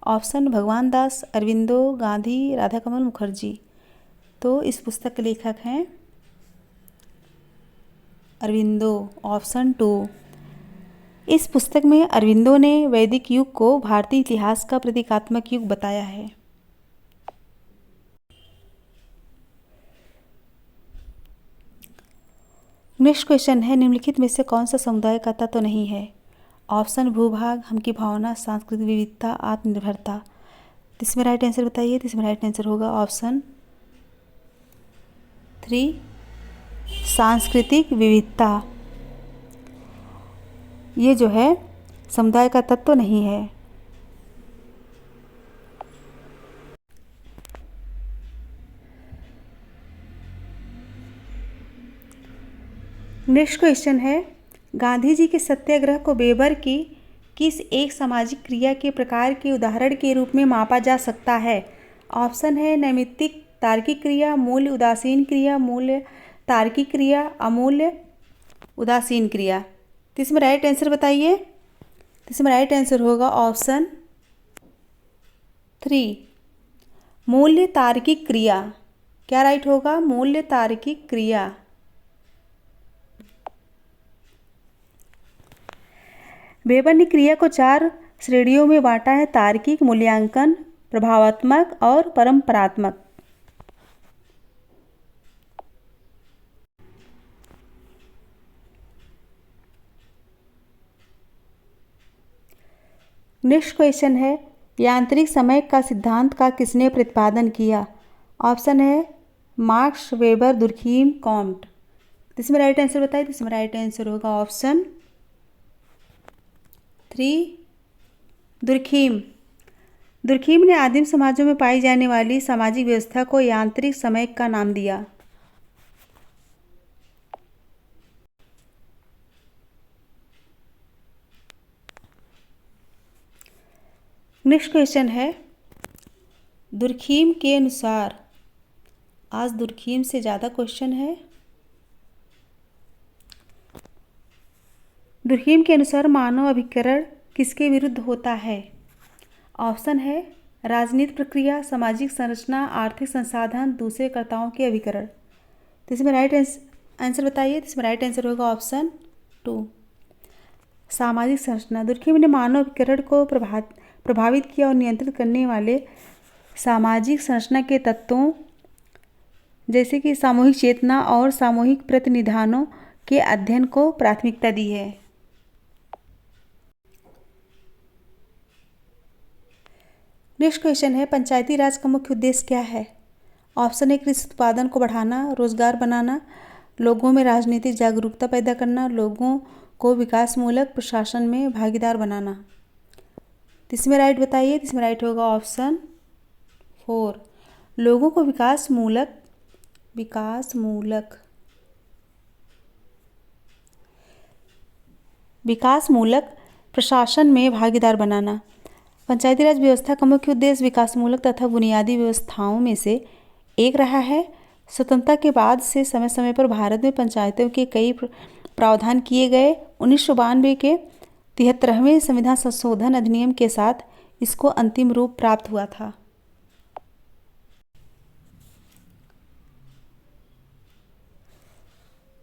ऑप्शन भगवान दास, अरविंदो, गांधी, राधाकमल मुखर्जी। तो इस पुस्तक के लेखक हैं अरविंदो, ऑप्शन 2। इस पुस्तक में अरविंदो ने वैदिक युग को भारतीय इतिहास का प्रतीकात्मक युग बताया है। नेक्स्ट क्वेश्चन है निम्नलिखित में से कौन सा समुदाय का तत्व नहीं है। ऑप्शन भूभाग, हम की भावना, सांस्कृतिक विविधता, आत्मनिर्भरता। इसमें राइट आंसर बताइए। इसमें राइट आंसर होगा ऑप्शन 3 सांस्कृतिक विविधता। ये जो है समुदाय का तत्व नहीं है। नेक्स्ट क्वेश्चन है गांधी जी के सत्याग्रह को बेबर की किस एक सामाजिक क्रिया के प्रकार के उदाहरण के रूप में मापा जा सकता है। ऑप्शन है नैमित्तिक तार्किक क्रिया, मूल्य उदासीन क्रिया, मूल्य तार्किक क्रिया, अमूल्य उदासीन क्रिया। तो इसमें राइट आंसर बताइए। तो इसमें राइट आंसर होगा ऑप्शन 3 मूल्य तार्किक क्रिया। क्या राइट होगा? मूल्य तार्किक क्रिया। वेबर ने क्रिया को 4 श्रेणियों में बांटा है। तार्किक, मूल्यांकन, प्रभावात्मक और परंपरात्मक। नेक्स्ट क्वेश्चन है यांत्रिक समय का सिद्धांत का किसने प्रतिपादन किया। ऑप्शन है मार्क्स, वेबर, दुर्खीम, कॉम्ट। इसमें राइट आंसर बताइए। इसमें राइट आंसर होगा ऑप्शन 3 दुर्खीम। दुर्खीम ने आदिम समाजों में पाई जाने वाली सामाजिक व्यवस्था को यांत्रिक समय का नाम दिया। नेक्स्ट क्वेश्चन है दुर्खीम के अनुसार, आज दुर्खीम से ज़्यादा क्वेश्चन है। दुर्खीम के अनुसार मानव अभिकरण किसके विरुद्ध होता है। ऑप्शन है राजनीतिक प्रक्रिया, सामाजिक संरचना, आर्थिक संसाधन, दूसरे कर्ताओं के अभिकरण। तो इसमें राइट आंसर बताइए। तो इसमें राइट आंसर होगा ऑप्शन 2 सामाजिक संरचना। दुर्खीम ने मानव अभिकरण को प्रभावित किया और नियंत्रित करने वाले सामाजिक संरचना के तत्वों जैसे कि सामूहिक चेतना और सामूहिक प्रतिनिधानों के अध्ययन को प्राथमिकता दी है। नेक्स्ट क्वेश्चन है पंचायती राज का मुख्य उद्देश्य क्या है। ऑप्शन है कृषि उत्पादन को बढ़ाना, रोजगार बनाना, लोगों में राजनीतिक जागरूकता पैदा करना, लोगों को विकासमूलक प्रशासन में भागीदार बनाना। इसमें राइट बताइए। इसमें राइट होगा ऑप्शन 4 लोगों को विकासमूलक प्रशासन में भागीदार बनाना। पंचायती राज व्यवस्था का मुख्य उद्देश्य विकासमूलक तथा बुनियादी व्यवस्थाओं में से एक रहा है। स्वतंत्रता के बाद से समय समय पर भारत में पंचायतों के कई प्रावधान किए गए। 1992 के 73वें संविधान संशोधन अधिनियम के साथ इसको अंतिम रूप प्राप्त हुआ था।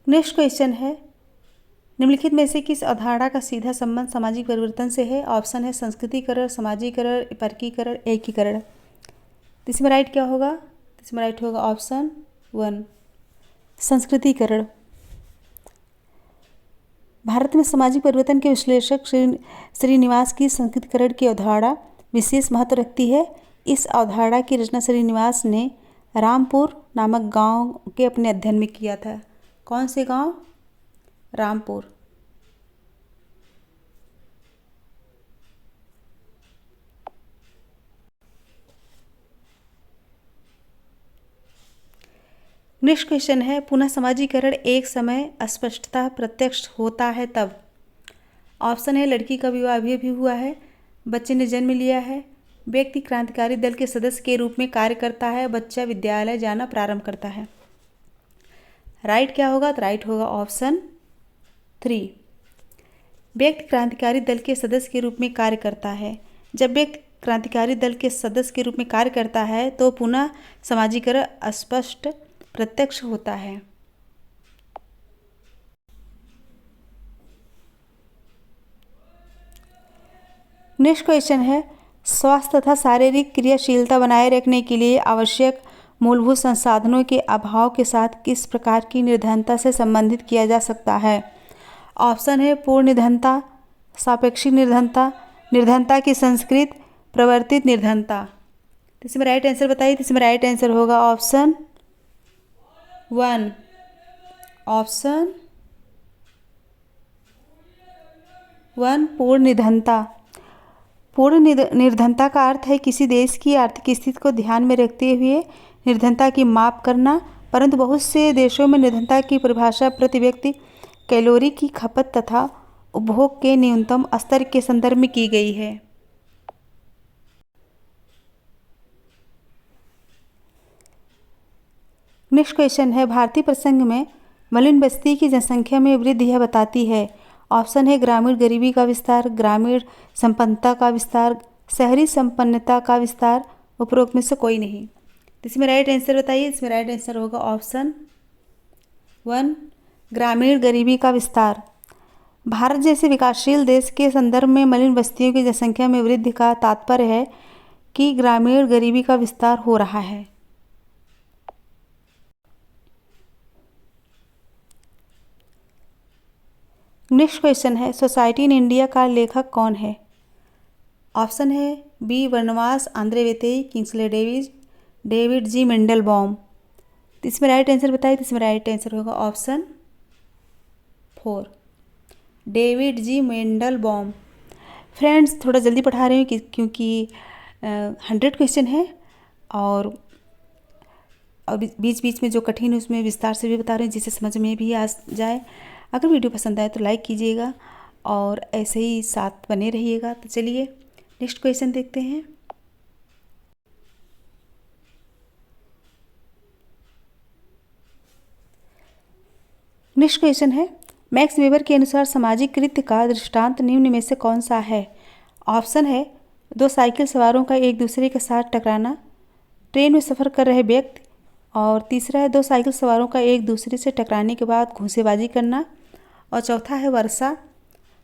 नेक्स्ट क्वेश्चन है निम्नलिखित में से किस अवधारणा का सीधा संबंध सामाजिक परिवर्तन से है। ऑप्शन है संस्कृतिकरण, समाजीकरण, वर्गीकरण, एकीकरण। इसमें राइट क्या होगा? इसमें राइट होगा ऑप्शन 1 संस्कृतिकरण। भारत में सामाजिक परिवर्तन के विश्लेषक श्रीनिवास की संस्कृतिकरण की अवधारणा विशेष महत्व रखती है। इस अवधारणा की रचना श्रीनिवास ने रामपुर नामक गांव के अपने अध्ययन में किया था। कौन से गांव? रामपुर। नेक्स्ट क्वेश्चन है, पुनः समाजीकरण एक समय अस्पष्टता प्रत्यक्ष होता है तब। ऑप्शन है, लड़की का विवाह अभी अभी हुआ है, बच्चे ने जन्म लिया है, व्यक्ति क्रांतिकारी दल के सदस्य के रूप में कार्य करता है, बच्चा विद्यालय जाना प्रारंभ करता है। राइट क्या होगा? तो राइट होगा ऑप्शन 3। व्यक्ति क्रांतिकारी दल के सदस्य के रूप में कार्य करता है। जब व्यक्ति क्रांतिकारी दल के सदस्य के रूप में कार्य करता है तो पुनः समाजीकरण अस्पष्ट प्रत्यक्ष होता है। नेक्स्ट क्वेश्चन है, स्वास्थ्य तथा शारीरिक क्रियाशीलता बनाए रखने के लिए आवश्यक मूलभूत संसाधनों के अभाव के साथ किस प्रकार की निर्धनता से संबंधित किया जा सकता है। ऑप्शन है, पूर्ण निर्धनता, सापेक्षिक निर्धनता, निर्धनता की संस्कृत, प्रवर्तित निर्धनता। तो इसमें राइट आंसर बताइए। तो इसमें राइट आंसर होगा ऑप्शन 1। ऑप्शन 1 पूर्ण निर्धनता। पूर्ण निर्धनता का अर्थ है किसी देश की आर्थिक स्थिति को ध्यान में रखते हुए निर्धनता की माप करना, परंतु बहुत से देशों में निर्धनता की परिभाषा प्रति व्यक्ति कैलोरी की खपत तथा उपभोग के न्यूनतम स्तर के संदर्भ में की गई है। नेक्स्ट क्वेश्चन है, भारतीय प्रसंग में मलिन बस्ती की जनसंख्या में वृद्धि यह बताती है। ऑप्शन है, ग्रामीण गरीबी का विस्तार, ग्रामीण संपन्नता का विस्तार, शहरी संपन्नता का विस्तार, उपरोक्त में से कोई नहीं। तो इसमें राइट आंसर बताइए। इसमें राइट आंसर होगा ऑप्शन 1 ग्रामीण गरीबी का विस्तार। भारत जैसे विकासशील देश के संदर्भ में मलिन बस्तियों की जनसंख्या में वृद्धि का तात्पर्य है कि ग्रामीण गरीबी का विस्तार हो रहा है। नेक्स्ट क्वेश्चन है, सोसाइटी इन इंडिया का लेखक कौन है। ऑप्शन है, बी बर्नवास, आंद्रे वेतेई, Kingsley Davis, David G Mandelbaum. तो इसमें राइट आंसर बताइए। तो इसमें राइट आंसर होगा option 4 David G Mandelbaum. Friends, थोड़ा जल्दी पढ़ा रही हूँ क्योंकि 100 क्वेश्चन है और बीच बीच में जो कठिन है उसमें विस्तार से भी बता रहे हैं जिससे समझ में भी आ जाए। अगर वीडियो पसंद आए तो लाइक कीजिएगा और ऐसे ही साथ बने रहिएगा। तो चलिए नेक्स्ट क्वेश्चन देखते हैं। नेक्स्ट क्वेश्चन है, मैक्स वेबर के अनुसार सामाजिक कृत्य का दृष्टांत निम्न में से कौन सा है। ऑप्शन है, 2 साइकिल सवारों का एक दूसरे के साथ टकराना, ट्रेन में सफ़र कर रहे व्यक्ति, और तीसरा है 2 साइकिल सवारों का एक दूसरे से टकराने के बाद घूंसेबाजी करना, और चौथा है वर्षा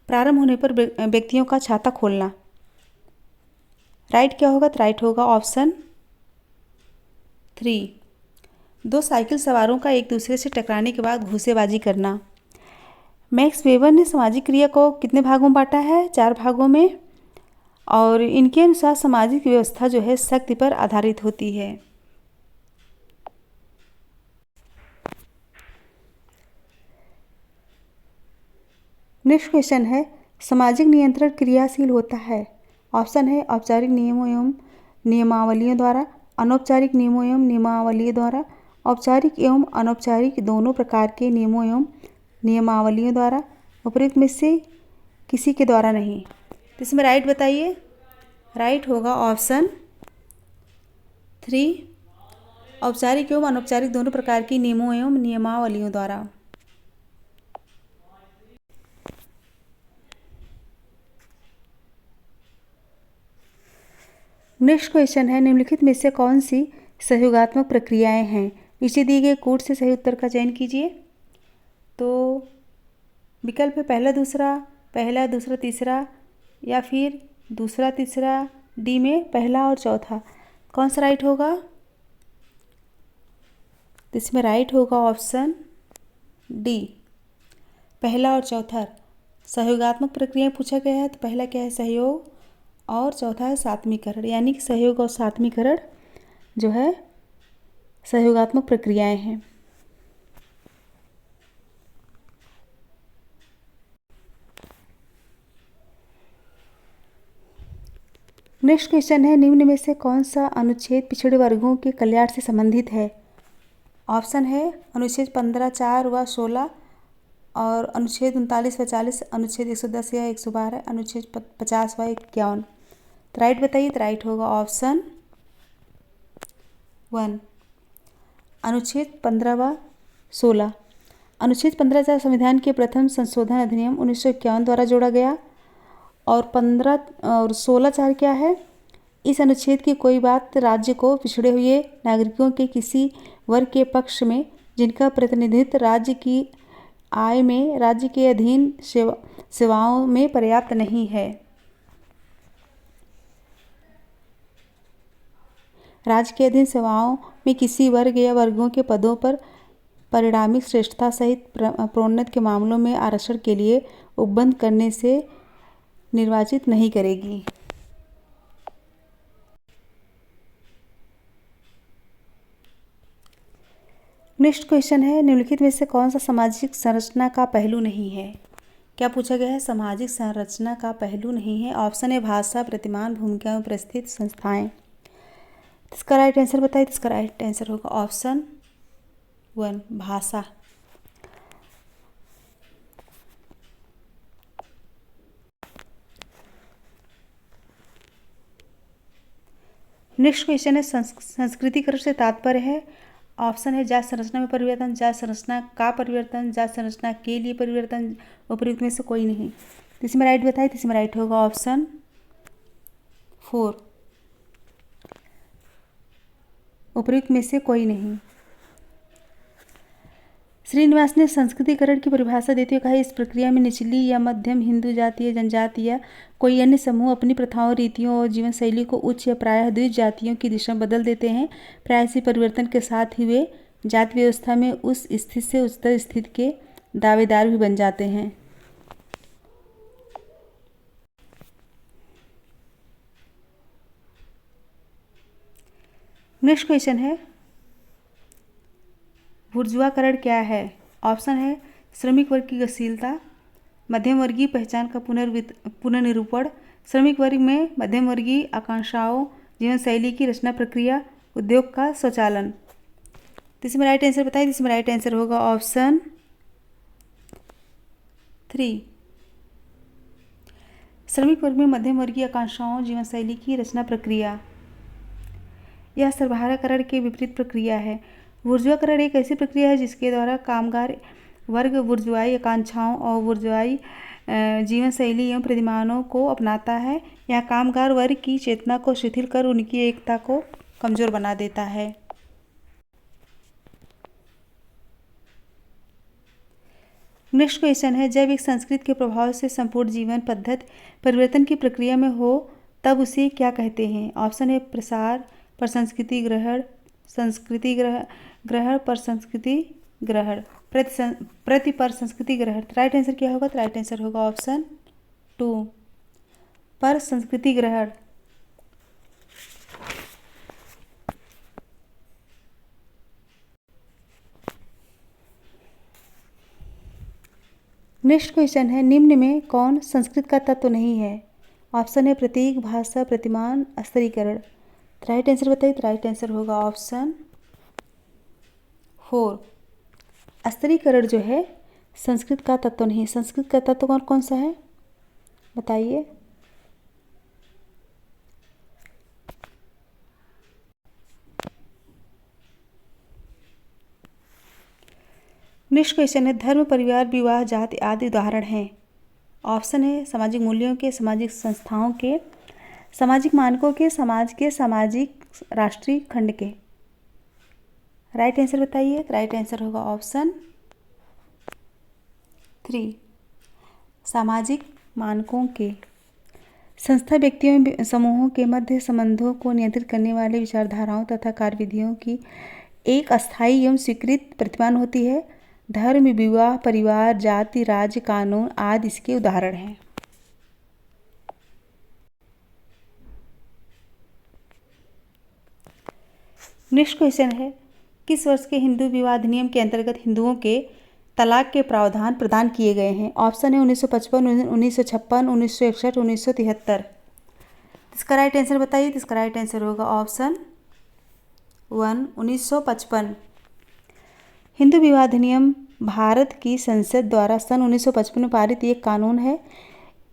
प्रारंभ होने पर व्यक्तियों का छाता खोलना। राइट क्या होगा? तो राइट होगा ऑप्शन 3 2 साइकिल सवारों का एक दूसरे से टकराने के बाद घूंसेबाजी करना। मैक्स वेबर ने सामाजिक क्रिया को कितने भागों में बांटा है? 4 भागों में, और इनके अनुसार सामाजिक व्यवस्था जो है शक्ति पर आधारित होती है। नेक्स्ट क्वेश्चन है, सामाजिक नियंत्रण क्रियाशील होता है। ऑप्शन है, औपचारिक नियमों एवं नियमावलियों द्वारा, अनौपचारिक नियमों एवं नियमावलियों द्वारा, औपचारिक एवं अनौपचारिक दोनों प्रकार के नियमों एवं नियमावलियों द्वारा, उपरोक्त में से किसी के द्वारा नहीं। तो इसमें राइट बताइए। राइट होगा ऑप्शन 3 औपचारिक एवं अनौपचारिक दोनों प्रकार की नियमों एवं नियमावलियों द्वारा। नेक्स्ट क्वेश्चन है, निम्नलिखित में से कौन सी सहयोगात्मक प्रक्रियाएं हैं। नीचे दिए गए कोड से सही उत्तर का चयन कीजिए। तो विकल्प है पहला दूसरा तीसरा, या फिर दूसरा तीसरा, डी में पहला और चौथा। कौन सा राइट होगा? तो इसमें राइट होगा ऑप्शन डी, पहला और चौथा। सहयोगात्मक प्रक्रियाएं पूछा गया है तो पहला क्या है? सहयोग, और चौथा है सात्मीकरण, यानी कि सहयोग और सात्मीकरण जो है सहयोगात्मक प्रक्रियाएं हैं। नेक्स्ट क्वेश्चन है, निम्न में से कौन सा अनुच्छेद पिछड़े वर्गों के कल्याण से संबंधित है। ऑप्शन है अनुच्छेद 15, 4 व 16 और अनुच्छेद 39 व 40, अनुच्छेद 110 या 112, अनुच्छेद 50 व 51। तो राइट बताइए। तो राइट होगा ऑप्शन 1, अनुच्छेद 15 व 16। अनुच्छेद 15 संविधान के प्रथम संशोधन अधिनियम 1951 द्वारा जोड़ा गया और 15 और 16(4) क्या है? इस अनुच्छेद की कोई बात राज्य को पिछड़े हुए नागरिकों के किसी वर्ग के पक्ष में जिनका प्रतिनिधित्व राज्य की आय में राज्य के अधीन सेवाओं में पर्याप्त नहीं है। राज्य के अधीन सेवाओं में किसी वर्ग या वर्गों के पदों पर परिणामिक श्रेष्ठता सहित प्रोन्नति के मामलों में आरक्षण के लिए उपबंध करने से निर्वाचित नहीं करेगी। नेक्स्ट क्वेश्चन है, निम्नलिखित में से कौन सा सामाजिक संरचना का पहलू नहीं है? क्या पूछा गया है? सामाजिक संरचना का पहलू नहीं है। ऑप्शन है भाषा, प्रतिमान, भूमिका में परिस्थित संस्थाएं। इसका राइट आंसर बताइए। इसका राइट आंसर होगा ऑप्शन 1, भाषा। नेक्स्ट क्वेश्चन है, संस्कृतिकरण से तात्पर्य है। ऑप्शन है जाति संरचना में परिवर्तन, जाति संरचना का परिवर्तन, जाति संरचना के लिए परिवर्तन, उपयुक्त में से कोई नहीं। तो इसमें राइट बताइए। तो इसमें राइट होगा ऑप्शन 4, उपयुक्त में से कोई नहीं। श्रीनिवास ने संस्कृतिकरण की परिभाषा देते हुए कहा, इस प्रक्रिया में निचली या मध्यम हिंदू जातीय जनजाति या कोई अन्य समूह अपनी प्रथाओं, रीतियों और जीवन शैली को उच्च या प्रायः द्विज जातियों की दिशा में बदल देते हैं। प्रायः इसी परिवर्तन के साथ ही वे जाति व्यवस्था में उस स्थिति से उच्चतर स्थिति के दावेदार भी बन जाते हैं। नेक्स्ट क्वेश्चन है, बुर्जुआकरण क्या है? ऑप्शन है श्रमिक वर्ग की गतिशीलता, मध्यम वर्गीय पहचान का पुनर्निरूपण, श्रमिक वर्ग में मध्यम वर्गीय आकांक्षाओं, जीवन शैली की रचना प्रक्रिया, उद्योग का स्वचालन। तो इसमें राइट आंसर बताइए। इसमें राइट आंसर होगा ऑप्शन 3, श्रमिक वर्ग में मध्यम वर्गीय आकांक्षाओं, जीवन शैली की रचना प्रक्रिया। यह सर्वहाराकरण के विपरीत प्रक्रिया है। बुर्जुआकरण एक ऐसी प्रक्रिया है जिसके द्वारा कामगार वर्ग बुर्जुआई आकांक्षाओं और बुर्जुआई जीवन शैली एवं प्रतिमानों को अपनाता है। यह कामगार वर्ग की चेतना को शिथिल कर उनकी एकता को कमजोर बना देता है। नेक्स्ट क्वेश्चन है, जब एक संस्कृति के प्रभाव से संपूर्ण जीवन पद्धति परिवर्तन की प्रक्रिया में हो तब उसे क्या कहते हैं? ऑप्शन है प्रसार, प्रसंस्कृति ग्रहण, संस्कृति ग्रहण, प्रसंस्कृति ग्रहण, प्रति प्रसंस्कृति ग्रहण। राइट आंसर क्या होगा? तो राइट आंसर होगा ऑप्शन 2, प्रसंस्कृति ग्रहण। नेक्स्ट क्वेश्चन है, निम्न में कौन संस्कृत का तत्व नहीं है? ऑप्शन है प्रतीक, भाषा, प्रतिमान, स्तरीकरण। राइट आंसर बताइए। तो राइट आंसर होगा ऑप्शन 4, स्तरीकरण जो है संस्कृत का तत्व नहीं। संस्कृत का तत्व कौन कौन सा है बताइए। नेक्स्ट क्वेश्चन है, धर्म, परिवार, विवाह, जाति आदि उदाहरण हैं। ऑप्शन है सामाजिक मूल्यों के, सामाजिक संस्थाओं के, सामाजिक मानकों के, समाज के, सामाजिक राष्ट्रीय खंड के। राइट आंसर बताइए। राइट आंसर होगा ऑप्शन 3, सामाजिक मानकों के। संस्था व्यक्तियों समूहों के मध्य संबंधों को नियंत्रित करने वाले विचारधाराओं तथा कार्यविधियों की एक अस्थायी एवं स्वीकृत प्रतिमान होती है। धर्म, विवाह, परिवार, जाति, राज्य, कानून आदि इसके उदाहरण हैं। नेक्स्ट क्वेश्चन है, किस वर्ष के हिंदू विवाह अधिनियम के अंतर्गत हिंदुओं के तलाक के प्रावधान प्रदान किए गए हैं? ऑप्शन है 1955, 1956, 1961, 1973। इसका राइट आंसर बताइए। इसका राइट आंसर होगा ऑप्शन 1, 1955। हिंदू विवाह अधिनियम भारत की संसद द्वारा सन 1955 में पारित एक कानून है।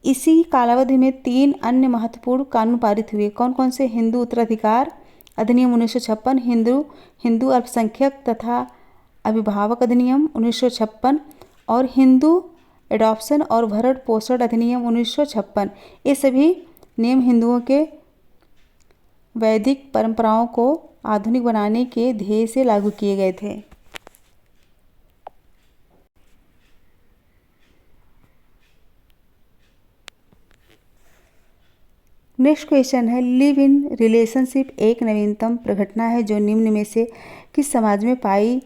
इसी कालावधि में 3 अन्य महत्वपूर्ण कानून पारित हुए। कौन कौन से? हिंदू उत्तराधिकार अधिनियम 1956, हिंदू अल्पसंख्यक तथा अभिभावक अधिनियम 1956 और हिंदू एडॉप्शन और भरण पोषण अधिनियम 1956। ये सभी नियम हिंदुओं के वैदिक परंपराओं को आधुनिक बनाने के ध्येय से लागू किए गए थे। नेक्स्ट क्वेश्चन है, लिव इन रिलेशनशिप एक नवीनतम प्रघटना है जो निम्न में से किस समाज में पाई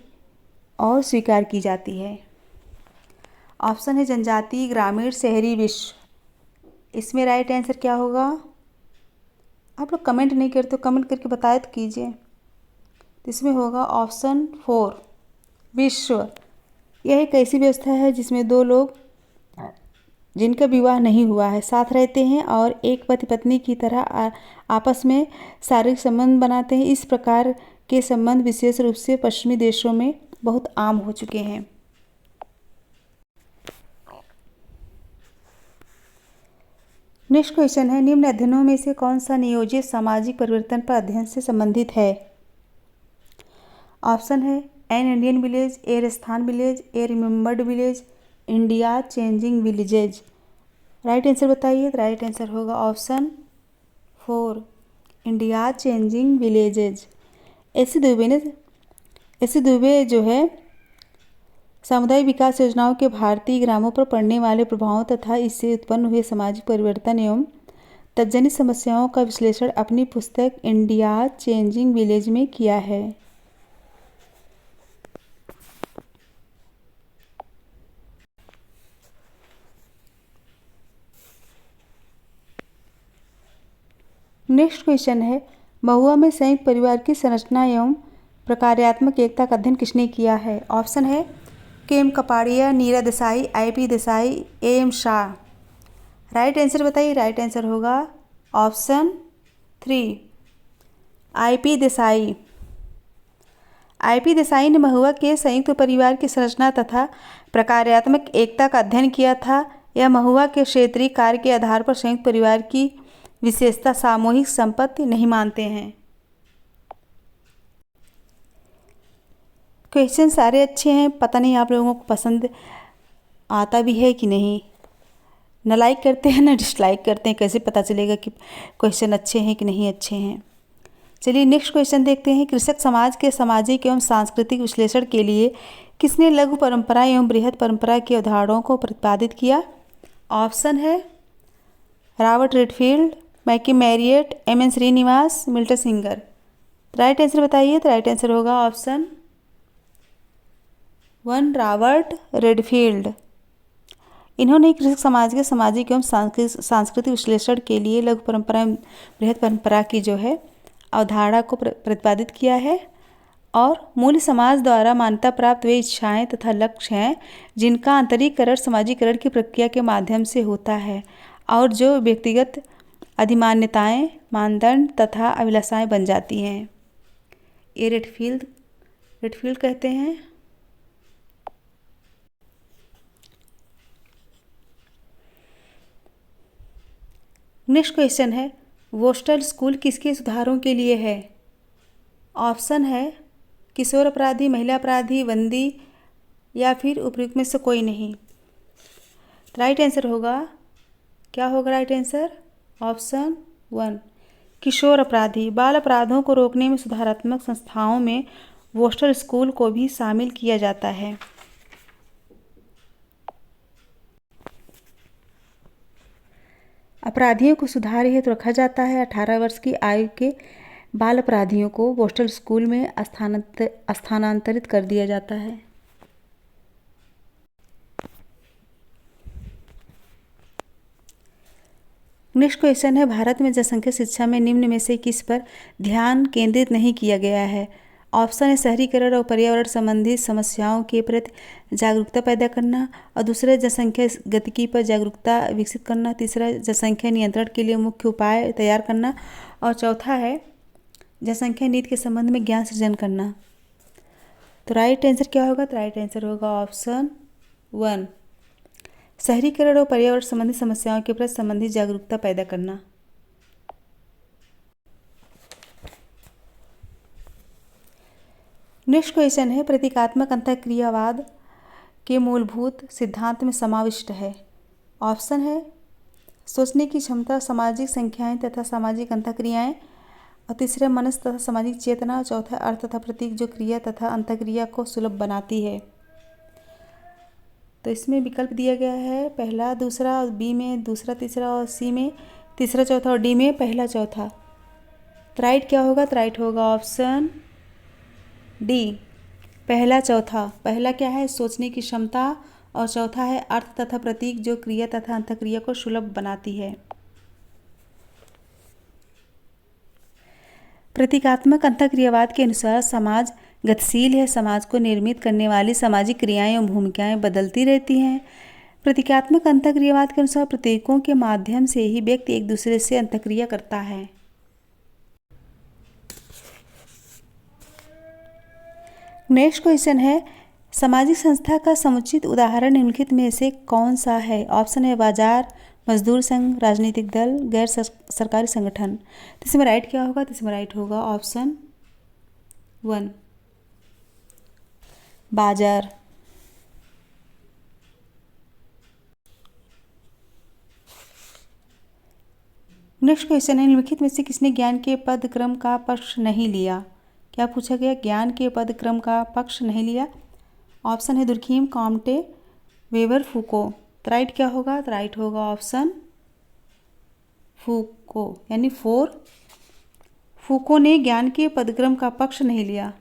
और स्वीकार की जाती है? ऑप्शन है जनजातीय, ग्रामीण, शहरी, विश्व। इसमें राइट आंसर क्या होगा? आप लोग कमेंट नहीं करते तो कमेंट करके बताए तो कीजिए। तो इसमें होगा ऑप्शन 4 विश्व। यह एक ऐसी व्यवस्था है जिसमें 2 लोग जिनका विवाह नहीं हुआ है साथ रहते हैं और एक पति पत्नी की तरह आपस में शारीरिक संबंध बनाते हैं। इस प्रकार के संबंध विशेष रूप से पश्चिमी देशों में बहुत आम हो चुके हैं। नेक्स्ट क्वेश्चन है, निम्न अध्ययनों में से कौन सा नियोजित सामाजिक परिवर्तन पर अध्ययन से संबंधित है? ऑप्शन है an Indian village, A Rajasthan village, A remembered village, India changing villages. Right answer बताइए। तो राइट आंसर होगा ऑप्शन 4 इंडिया चेंजिंग विलेजेज। ऐसे दुबे जो है सामुदायिक विकास योजनाओं के भारतीय ग्रामों पर पड़ने वाले प्रभावों तथा इससे उत्पन्न हुए सामाजिक परिवर्तन एवं तत्जनित समस्याओं का विश्लेषण अपनी पुस्तक इंडिया चेंजिंग विलेज में किया है। नेक्स्ट क्वेश्चन है, महुआ में संयुक्त परिवार की संरचना एवं प्रकार्यात्मक एकता का अध्ययन किसने किया है? ऑप्शन है K M. Kapadia, Neera Desai, I P. Desai, A M. Shah. Right answer बताइए। राइट आंसर होगा option 3 I P. Desai. I P. Desai ने महुआ के संयुक्त परिवार की संरचना तथा प्रकार्यात्मक एकता का अध्ययन किया था। यह महुआ के क्षेत्रीय कार्य के आधार पर संयुक्त परिवार की विशेषता सामूहिक संपत्ति नहीं मानते हैं। क्वेश्चन सारे अच्छे हैं, पता नहीं आप लोगों को पसंद आता भी है कि नहीं। न लाइक करते हैं न डिसलाइक करते हैं, कैसे पता चलेगा कि क्वेश्चन अच्छे हैं कि नहीं अच्छे हैं। चलिए नेक्स्ट क्वेश्चन देखते हैं। कृषक समाज के सामाजिक एवं सांस्कृतिक विश्लेषण के लिए किसने लघु परंपरा एवं बृहद परंपरा की अवधारणाओं को प्रतिपादित किया? ऑप्शन है Robert Redfield, McKim Marriott, M N. Srinivas, Milton Singer. Right answer बताइए। तो राइट आंसर होगा ऑप्शन 1 रॉबर्ट रेडफील्ड। इन्होंने कृषक समाज के सामाजिक एवं सांस्कृतिक विश्लेषण के लिए लघु परंपरा एवं बृहद परंपरा की जो है अवधारणा को प्रतिपादित किया है। और मूल समाज द्वारा मान्यता प्राप्त वे इच्छाएं तथा लक्ष्य हैं जिनका आंतरिकरण समाजीकरण की प्रक्रिया के माध्यम से होता है और जो व्यक्तिगत अधिमान्यताएं, मानदंड तथा अभिलाषाएं बन जाती हैं। ये रेडफील्ड कहते हैं। नेक्स्ट क्वेश्चन है, वोस्टल स्कूल किसके सुधारों के लिए है? ऑप्शन है किशोर अपराधी, महिला अपराधी, बंदी या फिर उपयुक्त में से कोई नहीं। राइट आंसर होगा, क्या होगा राइट आंसर? ऑप्शन 1 किशोर अपराधी। बाल अपराधों को रोकने में सुधारात्मक संस्थाओं में वोस्टल स्कूल को भी शामिल किया जाता है। अपराधियों को सुधार हेतु रखा जाता है। 18 वर्ष की आयु के बाल अपराधियों को वोस्टल स्कूल में स्थानांतरित कर दिया जाता है। नेक्स्ट क्वेश्चन है, भारत में जनसंख्या शिक्षा में निम्न में से किस पर ध्यान केंद्रित नहीं किया गया है? ऑप्शन है शहरीकरण और पर्यावरण संबंधी समस्याओं के प्रति जागरूकता पैदा करना, और दूसरा जनसंख्या गतिकी पर जागरूकता विकसित करना, तीसरा जनसंख्या नियंत्रण के लिए मुख्य उपाय तैयार करना, और चौथा है जनसंख्या नीति के संबंध में ज्ञान सृजन करना। तो राइट आंसर क्या होगा? तो राइट आंसर होगा ऑप्शन 1, शहरीकरण और पर्यावरण संबंधी समस्याओं के प्रति संबंधित जागरूकता पैदा करना। नेक्स्ट क्वेश्चन है, प्रतीकात्मक अंतःक्रियावाद के मूलभूत सिद्धांत में समाविष्ट है। ऑप्शन है सोचने की क्षमता, सामाजिक संख्याएं तथा सामाजिक अंतःक्रियाएं, और तीसरा मनस तथा सामाजिक चेतना, और चौथा अर्थ तथा प्रतीक जो क्रिया तथा अंतःक्रिया को सुलभ बनाती है। तो इसमें विकल्प दिया गया है पहला, दूसरा, और बी में दूसरा, तीसरा, और सी में तीसरा, चौथा, और डी में पहला, चौथा। तो राइट क्या होगा? तो राइट होगा ऑप्शन डी, पहला, चौथा। पहला क्या है? सोचने की क्षमता, और चौथा है अर्थ तथा प्रतीक जो क्रिया तथा अंतःक्रिया को सुलभ बनाती है। प्रतीकात्मक अंतःक्रियावाद के अनुसार समाज गतिशील है, समाज को निर्मित करने वाली सामाजिक क्रियाएं एवं भूमिकाएं बदलती रहती हैं। प्रतीकात्मक अंतःक्रियावाद के अनुसार प्रतीकों के माध्यम से ही व्यक्ति एक दूसरे से अंतःक्रिया करता है। नेक्स्ट क्वेश्चन है, सामाजिक संस्था का समुचित उदाहरण निम्नलिखित में से कौन सा है? ऑप्शन है बाजार, मजदूर संघ, राजनीतिक दल, गैर सरकारी संगठन। तो इसमें राइट क्या होगा? तो इसमें राइट होगा ऑप्शन 1, बाजार। नेक्स्ट क्वेश्चन है, निम्नलिखित में से किसने ज्ञान के पदक्रम का पक्ष नहीं लिया? क्या पूछा गया? ज्ञान के पदक्रम का पक्ष नहीं लिया। ऑप्शन है दुर्खीम, कॉम्टे, वेबर, फूको। तो राइट क्या होगा? तो राइट होगा ऑप्शन फूको, यानी 4। फूको ने ज्ञान के पदक्रम का पक्ष नहीं लिया।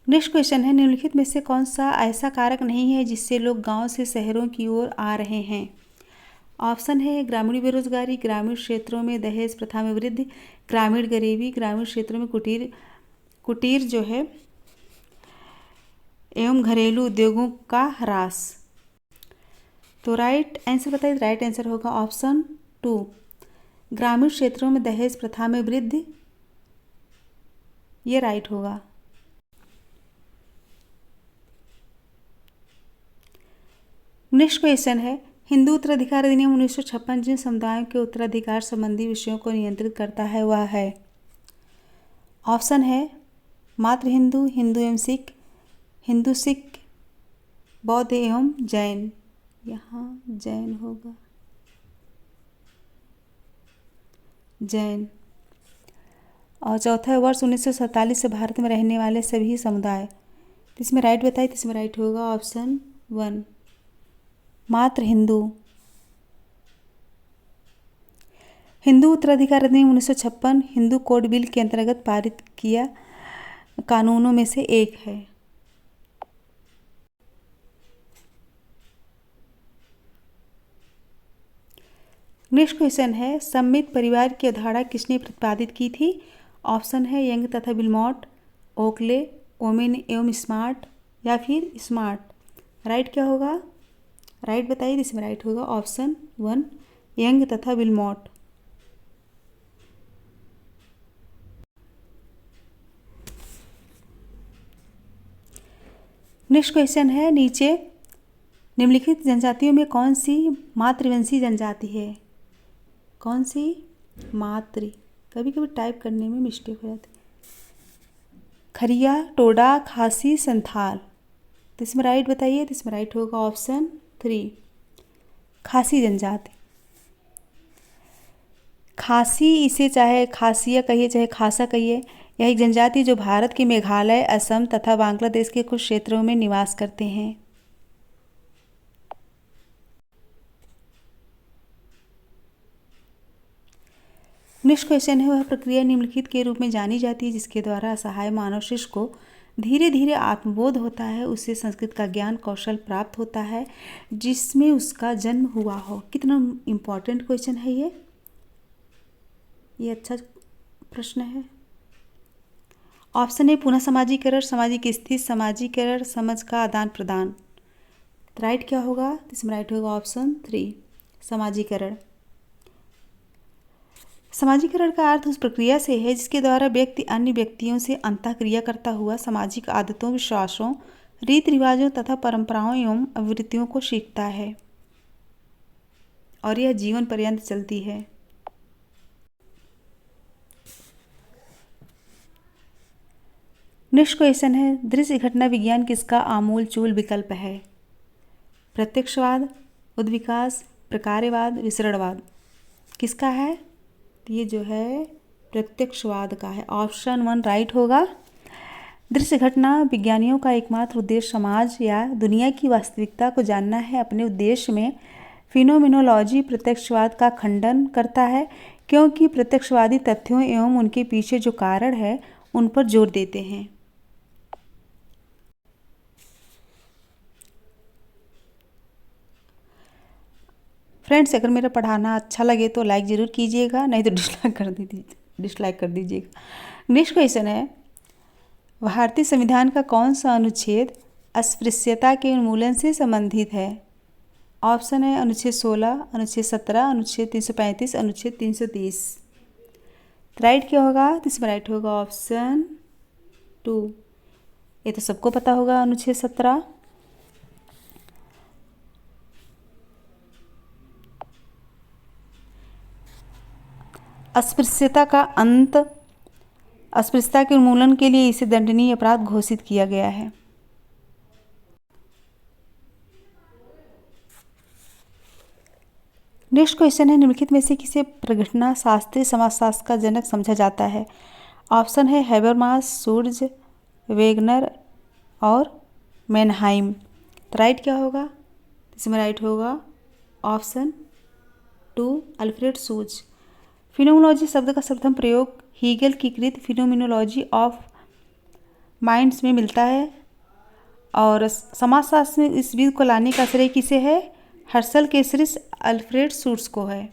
नेक्स्ट क्वेश्चन है, निम्नलिखित में से कौन सा ऐसा कारक नहीं है जिससे लोग गांव से शहरों की ओर आ रहे हैं? ऑप्शन है ग्रामीण बेरोजगारी, ग्रामीण क्षेत्रों में दहेज प्रथा में वृद्धि, ग्रामीण गरीबी, ग्रामीण क्षेत्रों में कुटीर जो है एवं घरेलू उद्योगों का ह्रास। तो राइट आंसर बताइए। राइट आंसर होगा ऑप्शन 2, ग्रामीण क्षेत्रों में दहेज प्रथा में वृद्धि, ये राइट होगा। नेक्स्ट क्वेश्चन है, हिंदू उत्तराधिकार अधिनियम 1956 जिन समुदायों के उत्तराधिकार संबंधी विषयों को नियंत्रित करता है वह है। ऑप्शन है मात्र हिंदू, हिंदू एवं सिख, हिंदू सिख, बौद्ध एवं जैन। यहाँ जैन होगा, जैन। और चौथा है वर्ष 1947 से भारत में रहने वाले सभी समुदाय। इसमें राइट बताइए। इसमें राइट होगा ऑप्शन 1, मात्र हिंदू। हिंदू उत्तराधिकार अधिनियम 1956 हिंदू कोड बिल के अंतर्गत पारित किया कानूनों में से एक है। नेक्स्ट क्वेश्चन है, सममित परिवार की अवधारणा किसने प्रतिपादित की थी? ऑप्शन है यंग तथा बिलमॉट, ओकले, ओमेन एवं स्मार्ट, या फिर स्मार्ट। राइट क्या होगा? राइट बताइए। इसमें राइट होगा ऑप्शन 1, यंग तथा बिलमॉट। नेक्स्ट क्वेश्चन है, नीचे निम्नलिखित जनजातियों में कौन सी मातृवंशी जनजाति है? कौन सी? मातृ। कभी कभी टाइप करने में मिस्टेक हो जाती है। खरिया, टोडा, खासी, संथाल। तो इसमें राइट बताइए। तो इसमें राइट होगा ऑप्शन 3, खासी जनजाति। खासी, इसे चाहे खासिया कहिए चाहे खासा कहिए, यह एक जनजाति जो भारत के मेघालय, असम तथा बांग्लादेश के कुछ क्षेत्रों में निवास करते हैं। नेक्स्ट क्वेश्चन है, वह प्रक्रिया निम्नलिखित के रूप में जानी जाती है जिसके द्वारा असहाय मानव शिशु को धीरे धीरे आत्मबोध होता है, उससे संस्कृत का ज्ञान कौशल प्राप्त होता है जिसमें उसका जन्म हुआ हो। कितना इम्पोर्टेंट क्वेश्चन है ये अच्छा प्रश्न है। ऑप्शन है पुनः समाजीकरण, सामाजिक स्थिति, समाजीकरण, समझ का आदान प्रदान। राइट क्या होगा? इसमें राइट होगा ऑप्शन 3, समाजीकरण। समाजीकरण का अर्थ उस प्रक्रिया से है जिसके द्वारा व्यक्ति अन्य व्यक्तियों से अंतःक्रिया करता हुआ सामाजिक आदतों, विश्वासों, रीति रिवाजों तथा परंपराओं एवं आवृत्तियों को सीखता है और यह जीवन पर्यंत चलती है। नेक्स्ट क्वेश्चन है, दृश्य घटना विज्ञान किसका आमूल चूल विकल्प है? प्रत्यक्षवाद, उद्विकास, प्रकार्यवाद, विसरणवाद। किसका है? ये जो है प्रत्यक्षवाद का है। ऑप्शन 1 राइट होगा। दृश्य घटना विज्ञानियों का एकमात्र उद्देश्य समाज या दुनिया की वास्तविकता को जानना है। अपने उद्देश्य में फिनोमिनोलॉजी प्रत्यक्षवाद का खंडन करता है, क्योंकि प्रत्यक्षवादी तथ्यों एवं उनके पीछे जो कारण है उन पर जोर देते हैं। फ्रेंड्स, अगर मेरा पढ़ाना अच्छा लगे तो लाइक ज़रूर कीजिएगा, नहीं तो डिसलाइक कर दीजिएगा। नेक्स्ट क्वेश्चन है, भारतीय संविधान का कौन सा अनुच्छेद अस्पृश्यता के उन्मूलन से संबंधित है? ऑप्शन है अनुच्छेद 16, अनुच्छेद 17, अनुच्छेद 335, अनुच्छेद 330। राइट क्या होगा? तो इसमें राइट होगा ऑप्शन 2। ये तो सबको पता होगा, अनुच्छेद 17। अस्पृश्यता का अंत, अस्पृश्यता के उन्मूलन के लिए इसे दंडनीय अपराध घोषित किया गया है। नेक्स्ट क्वेश्चन है, निम्नलिखित में से किसे प्रघटना शास्त्रीय समाजशास्त्र का जनक समझा जाता है? ऑप्शन है हैबरमास, सूर्ज, वेगनर और मेनहाइम। तो राइट क्या होगा? इसमें राइट होगा ऑप्शन 2 अल्फ्रेड सूज। फिनोमिनोलॉजी शब्द का प्रथम प्रयोग हीगल की कृत फिनोमिनोलॉजी ऑफ माइंड्स में मिलता है और समाजशास्त्र में इस विधि को लाने का श्रेय किसे है? हर्शल के शिष्य अल्फ्रेड सूट्स को है।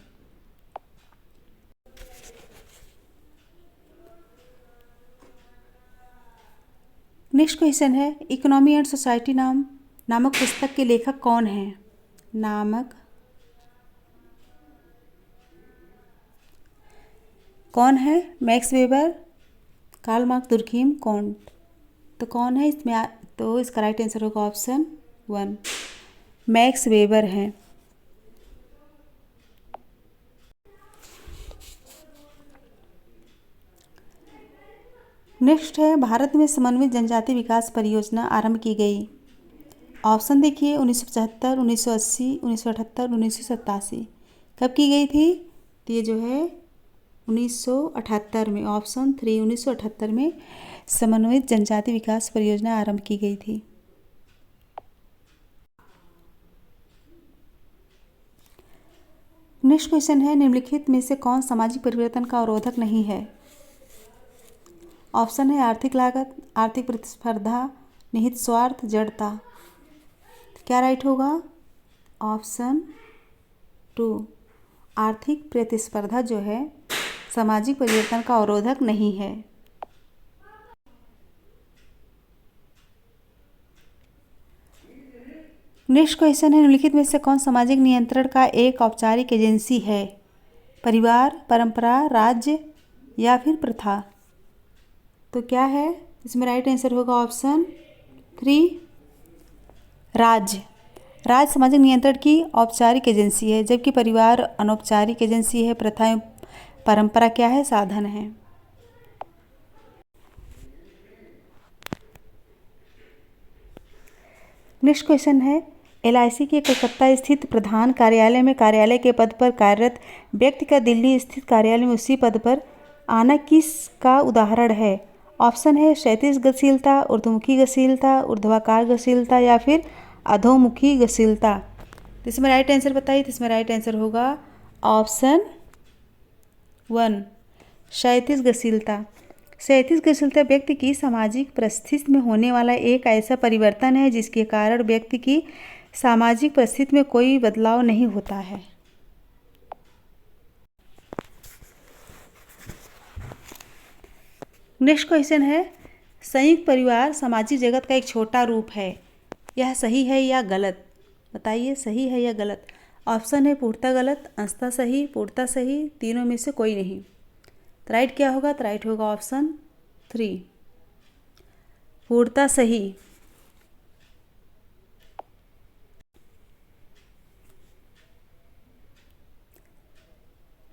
नेक्स्ट क्वेश्चन है, इकोनॉमी एंड सोसाइटी नामक पुस्तक के लेखक कौन हैं? कौन है? Max Weber, Karl Marx, Durkheim, Comte. तो कौन है इसमें? तो इसका राइट आंसर होगा ऑप्शन 1 मैक्स वेबर हैं। नेक्स्ट है, भारत में समन्वित जनजाति विकास परियोजना आरंभ की गई। ऑप्शन देखिए 1975, 1980, 1978, 1987। कब की गई थी? तो ये जो है 1978 में, ऑप्शन 3 1978 में समन्वित जनजाति विकास परियोजना आरंभ की गई थी। नेक्स्ट क्वेश्चन है, निम्नलिखित में से कौन सामाजिक परिवर्तन का अवरोधक नहीं है? ऑप्शन है आर्थिक लागत, आर्थिक प्रतिस्पर्धा, निहित स्वार्थ, जड़ता। क्या राइट होगा? ऑप्शन 2 आर्थिक प्रतिस्पर्धा जो है सामाजिक परिवर्तन का अवरोधक नहीं है। नेक्स्ट क्वेश्चन है, निम्नलिखित में से कौन सामाजिक नियंत्रण का एक औपचारिक एजेंसी है? परिवार, परंपरा, राज्य या फिर प्रथा। तो क्या है इसमें? राइट आंसर होगा ऑप्शन 3 राज्य। राज्य सामाजिक नियंत्रण की औपचारिक एजेंसी है, जबकि परिवार अनौपचारिक एजेंसी है। प्रथाएं, परंपरा क्या है? साधन है। नेक्स्ट क्वेश्चन है, LIC के कलकत्ता स्थित प्रधान कार्यालय में कार्यालय के पद पर कार्यरत व्यक्ति का दिल्ली स्थित कार्यालय में उसी पद पर आना किस का उदाहरण है? ऑप्शन है क्षैतिज गतिशीलता, ऊर्ध्वमुखी गतिशीलता, ऊर्ध्वाकार गतिशीलता या फिर अधोमुखी गतिशीलता। तो इसमें राइट आंसर बताइए। तो इसमें राइट आंसर होगा ऑप्शन 1 क्षैतिज गतिशीलता। क्षैतिज गतिशीलता व्यक्ति की सामाजिक परिस्थिति में होने वाला एक ऐसा परिवर्तन है जिसके कारण व्यक्ति की सामाजिक परिस्थिति में कोई बदलाव नहीं होता है। नेक्स्ट क्वेश्चन है, संयुक्त परिवार सामाजिक जगत का एक छोटा रूप है, यह सही है या गलत? बताइए सही है या गलत। ऑप्शन है पूर्णतः गलत, अंशतः सही, पूर्णतः सही, तीनों में से कोई नहीं। तो राइट क्या होगा? तो राइट होगा ऑप्शन 3, पूर्णतः सही।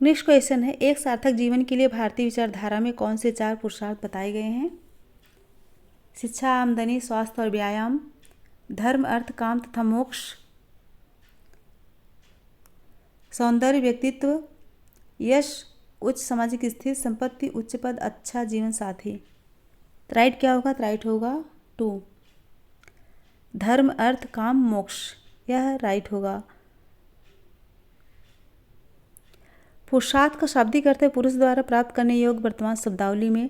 नेक्स्ट क्वेश्चन है, एक सार्थक जीवन के लिए भारतीय विचारधारा में कौन से 4 पुरुषार्थ बताए गए हैं? शिक्षा, आमदनी, स्वास्थ्य और व्यायाम, धर्म, अर्थ, काम तथा मोक्ष, सौंदर्य, व्यक्तित्व, यश, उच्च सामाजिक स्थिति, संपत्ति, उच्च पद, अच्छा जीवन साथी। राइट क्या होगा? तो राइट होगा 2, धर्म, अर्थ, काम, मोक्ष, यह राइट होगा। पुरुषार्थ का शाब्दिक अर्थ है पुरुष द्वारा प्राप्त करने योग्य। वर्तमान शब्दावली में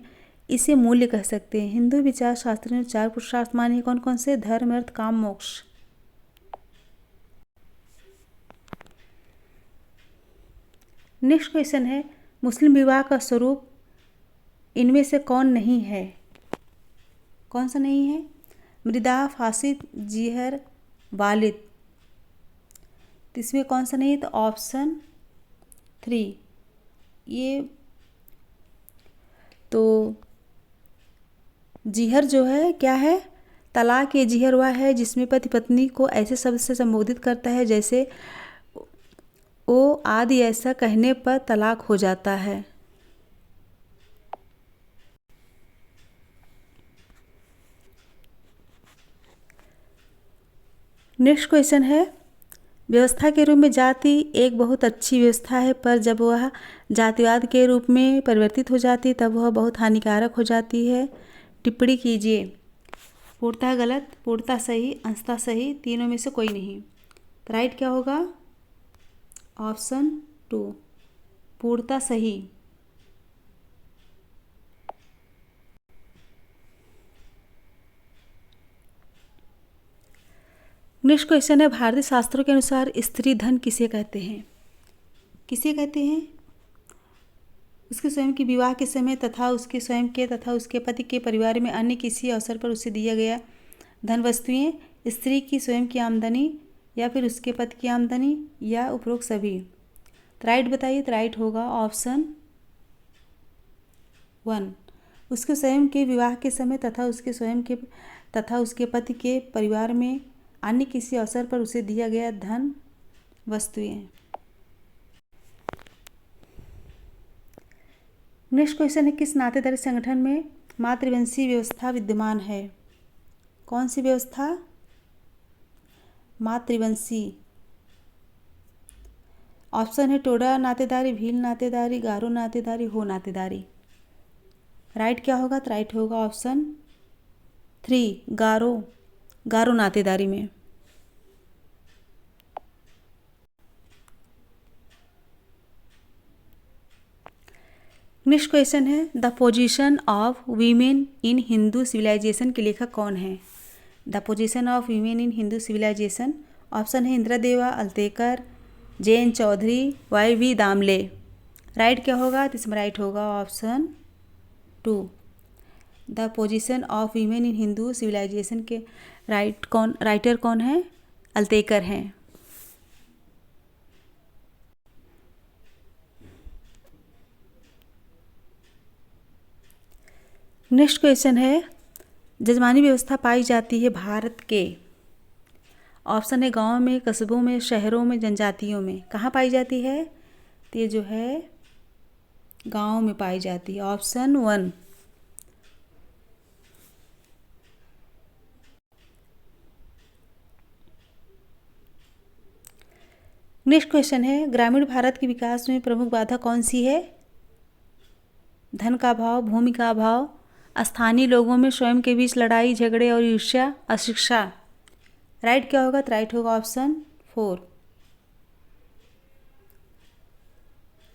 इसे मूल्य कह सकते हैं। हिंदू विचार शास्त्र ने 4 पुरुषार्थ माने हैं, कौन कौन से? धर्म, अर्थ, काम, मोक्ष। नेक्स्ट क्वेश्चन है, मुस्लिम विवाह का स्वरूप इनमें से कौन नहीं है? कौन सा नहीं है? मृदा, फासिद, जीहर, वालिद। तो इसमें कौन सा नहीं है? तो ऑप्शन 3, ये तो जीहर जो है क्या है? तलाक। ये जीहर वह है जिसमें पति पत्नी को ऐसे शब्द से संबोधित करता है जैसे ओ आदि, ऐसा कहने पर तलाक हो जाता है। नेक्स्ट क्वेश्चन है, व्यवस्था के रूप में जाति एक बहुत अच्छी व्यवस्था है, पर जब वह जातिवाद के रूप में परिवर्तित हो जाती तब वह बहुत हानिकारक हो जाती है। टिप्पणी कीजिए। पूर्णतः गलत, पूर्णतः सही, अंशतः सही, तीनों में से कोई नहीं। तो राइट क्या होगा? ऑप्शन 2, पूर्णतः सही। नेक्स्ट क्वेश्चन है, भारतीय शास्त्रों के अनुसार स्त्री धन किसे कहते हैं? किसे कहते हैं? उसके स्वयं के विवाह के समय तथा उसके स्वयं के तथा उसके पति के परिवार में अन्य किसी अवसर पर उसे दिया गया धन वस्तुएं, स्त्री की स्वयं की आमदनी या फिर उसके पति की आमदनी या उपरोक्त सभी। तो राइट बताइए। तो राइट होगा ऑप्शन 1, उसके स्वयं के विवाह के समय तथा उसके स्वयं के तथा उसके पति के परिवार में अन्य किसी अवसर पर उसे दिया गया धन वस्तुएं। नेक्स्ट क्वेश्चन है, किस नातेदारी संगठन में मातृवंशीय व्यवस्था विद्यमान है? कौन सी व्यवस्था? मातृवंशीय। ऑप्शन है टोडा नातेदारी, भील नातेदारी, गारो नातेदारी, हो नातेदारी। राइट क्या होगा? तो राइट होगा ऑप्शन 3, गारो नातेदारी में। नेक्स्ट क्वेश्चन है, the position of women in Hindu civilisation के लेखक कौन है? The position of women in Hindu civilisation. Option है Indira Deva, Altekar, Jain Chaudhary, Y V Damle. Right क्या होगा? तो इसमें राइट होगा option 2, the position of women in Hindu civilisation के राइटर कौन है? अल्तेकर हैं। नेक्स्ट क्वेश्चन है, जजमानी व्यवस्था पाई जाती है भारत के। ऑप्शन है गाँव में, कस्बों में, शहरों में, जनजातियों में। कहाँ पाई जाती है? तो ये जो है गाँव में पाई जाती है। ऑप्शन 1। नेक्स्ट क्वेश्चन है, ग्रामीण भारत के विकास में प्रमुख बाधा कौन सी है? धन का अभाव, भूमि का अभाव, स्थानीय लोगों में स्वयं के बीच लड़ाई झगड़े और ईर्ष्या, अशिक्षा। राइट क्या होगा? तो राइट होगा ऑप्शन 4।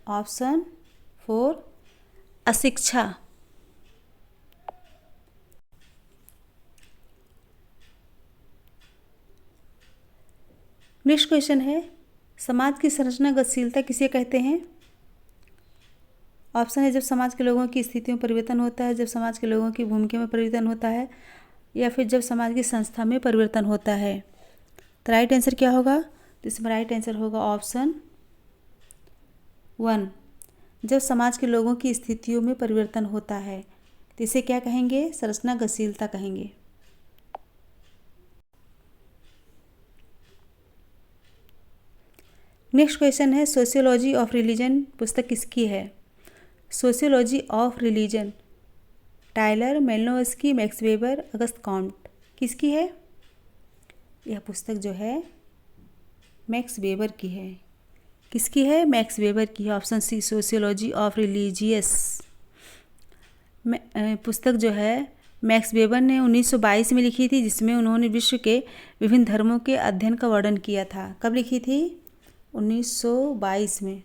ऑप्शन 4, अशिक्षा। नेक्स्ट क्वेश्चन है, समाज की संरचना गतिशीलता किसे कहते हैं? ऑप्शन है जब समाज के लोगों की स्थितियों में परिवर्तन होता है, जब समाज के लोगों की भूमिका में परिवर्तन होता है, या फिर जब समाज की संस्था में परिवर्तन होता है। तो राइट आंसर क्या होगा? तो इसमें राइट आंसर होगा ऑप्शन 1, जब समाज के लोगों की स्थितियों में परिवर्तन होता है तो इसे क्या कहेंगे? संरचना गतिशीलता कहेंगे। नेक्स्ट क्वेश्चन है सोशियोलॉजी ऑफ रिलीजन पुस्तक किसकी है? Sociology of religion Tylor, Malinowski, Max Weber, Auguste Comte, किसकी है? यह पुस्तक जो है मैक्स वेबर की है। किसकी है? मैक्स वेबर की है। Option C sociology of religious पुस्तक जो है मैक्स वेबर ने 1922 में लिखी थी, जिसमें उन्होंने विश्व के विभिन्न धर्मों के अध्ययन का वर्णन किया था। कब लिखी थी? 1922 में।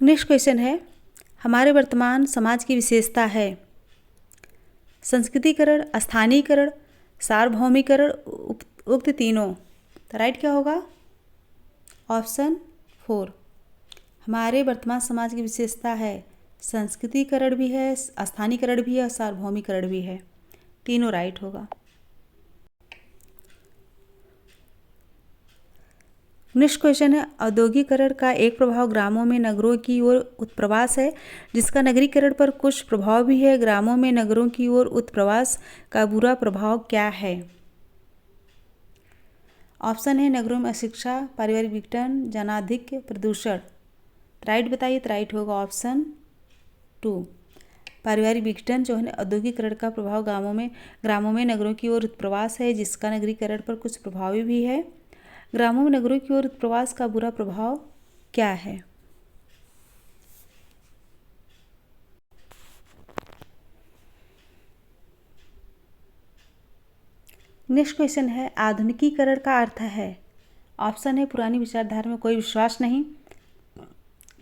नेक्स्ट क्वेश्चन है हमारे वर्तमान समाज की विशेषता है संस्कृतिकरण, स्थानीयकरण, सार्वभौमिकरण, उक्त तीनों। तो राइट क्या होगा? ऑप्शन 4। हमारे वर्तमान समाज की विशेषता है संस्कृतिकरण भी है, स्थानीयकरण भी है और सार्वभौमिकरण भी है। तीनों राइट होगा। नेक्स्ट क्वेश्चन है औद्योगिकरण का एक प्रभाव ग्रामों में नगरों की ओर उत्प्रवास है, जिसका नगरीकरण पर कुछ प्रभाव भी है। ग्रामों में नगरों की ओर उत्प्रवास का बुरा प्रभाव क्या है? ऑप्शन है नगरों में अशिक्षा, पारिवारिक विघटन, जनाधिक्य, प्रदूषण। राइट बताइए। तो राइट होगा ऑप्शन 2। पारिवारिक विघटन जो है औद्योगिकरण का प्रभाव ग्रामों में नगरों की ओर उत्प्रवास है, जिसका नगरीकरण पर कुछ प्रभाव भी है। ग्रामों में नगरों की ओर प्रवास का बुरा प्रभाव क्या है? नेक्स्ट क्वेश्चन है आधुनिकीकरण का अर्थ है। ऑप्शन है पुरानी विचारधारा में कोई विश्वास नहीं,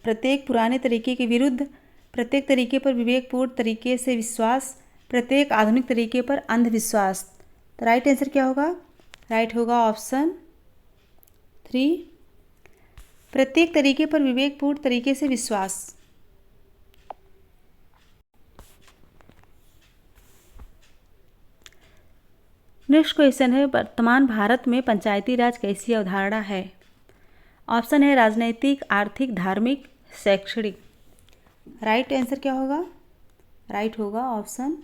प्रत्येक पुराने तरीके के विरुद्ध, प्रत्येक तरीके पर विवेकपूर्ण तरीके से विश्वास, प्रत्येक आधुनिक तरीके पर अंधविश्वास। तो राइट आंसर क्या होगा? राइट होगा ऑप्शन 3, प्रत्येक तरीके पर विवेकपूर्ण तरीके से विश्वास। नेक्स्ट क्वेश्चन है वर्तमान भारत में पंचायती राज कैसी अवधारणा है? ऑप्शन है राजनैतिक, आर्थिक, धार्मिक, शैक्षणिक। राइट आंसर क्या होगा? राइट होगा ऑप्शन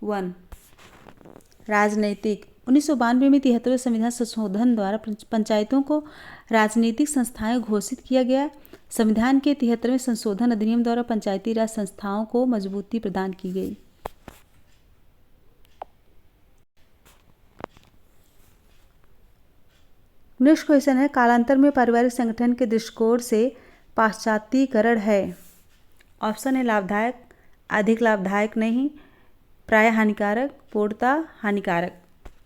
1, राजनैतिक। 1992 में 73वें संविधान संशोधन द्वारा पंचायतों को राजनीतिक संस्थाएं घोषित किया गया। संविधान के 73वें संशोधन अधिनियम द्वारा पंचायती राज संस्थाओं को मजबूती प्रदान की गई। नेक्स्ट क्वेश्चन है कालांतर में पारिवारिक संगठन के दृष्टिकोण से पाश्चात्यीकरण है। ऑप्शन है लाभदायक, अधिक लाभदायक नहीं, प्राय हानिकारक, पूर्णतः हानिकारक।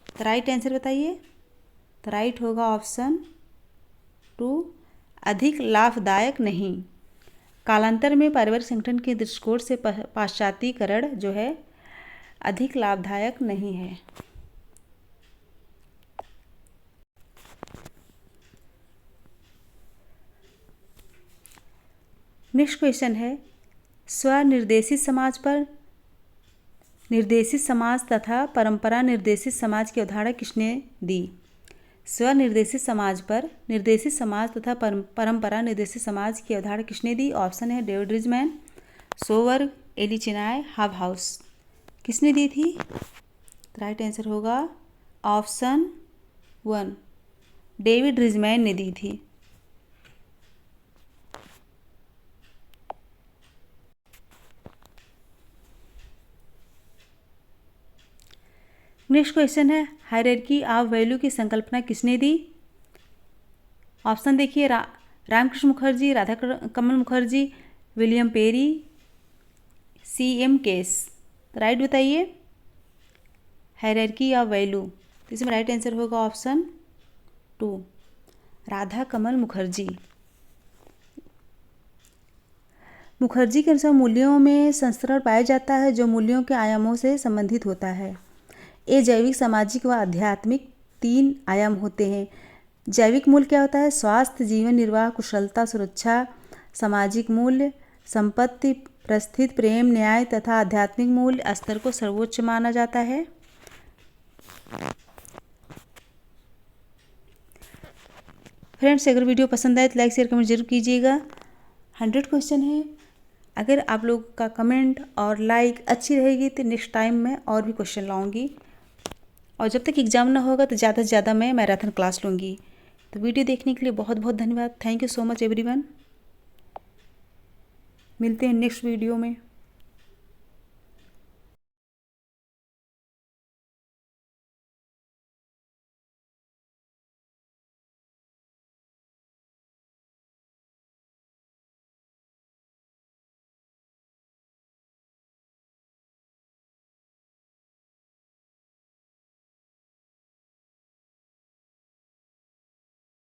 तो राइट आंसर बताइए। तो राइट होगा ऑप्शन 2, अधिक लाभदायक नहीं। कालांतर में पारिवारिक संगठन के दृष्टिकोण से पाश्चात्यीकरण जो है अधिक लाभदायक नहीं है। नेक्स्ट क्वेश्चन है स्वनिर्देशित समाज पर निर्देशित समाज तथा परंपरा निर्देशित समाज की अवधारणा किसने दी? स्वनिर्देशित समाज पर निर्देशित समाज तथा परंपरा निर्देशित समाज की अवधारणा किसने दी? ऑप्शन है David Riesman, Sjoberg, Ely Chinoy, Hobhouse. किसने दी थी? राइट आंसर होगा ऑप्शन 1, डेविड रिजमैन ने दी थी। नेक्स्ट क्वेश्चन है हायरार्की ऑफ वैल्यू की संकल्पना किसने दी? ऑप्शन देखिए Ramkrishna Mukherjee, Radha Kamal Mukherjee, William Perry, CM Case. Right बताइए। हायरार्की ऑफ वैल्यू, इसमें राइट आंसर होगा ऑप्शन 2, राधा कमल मुखर्जी। मुखर्जी के अनुसार मूल्यों में संस्करण पाया जाता है जो मूल्यों के आयामों से संबंधित होता है। ये जैविक, सामाजिक व आध्यात्मिक 3 आयाम होते हैं। जैविक मूल्य क्या होता है? स्वास्थ्य, जीवन निर्वाह, कुशलता, सुरक्षा। सामाजिक मूल्य संपत्ति, परिस्थिति, प्रेम, न्याय तथा आध्यात्मिक मूल्य स्तर को सर्वोच्च माना जाता है। फ्रेंड्स, अगर वीडियो पसंद आए तो लाइक शेयर कमेंट जरूर कीजिएगा। 100 क्वेश्चन है। अगर आप लोग का कमेंट और लाइक अच्छी रहेगी तो नेक्स्ट टाइम मैं और भी क्वेश्चन लाऊंगी, और जब तक एग्ज़ाम ना होगा तो ज़्यादा से ज़्यादा मैं मैराथन क्लास लूँगी। तो वीडियो देखने के लिए बहुत बहुत धन्यवाद। Thank you so much everyone. मिलते हैं नेक्स्ट वीडियो में।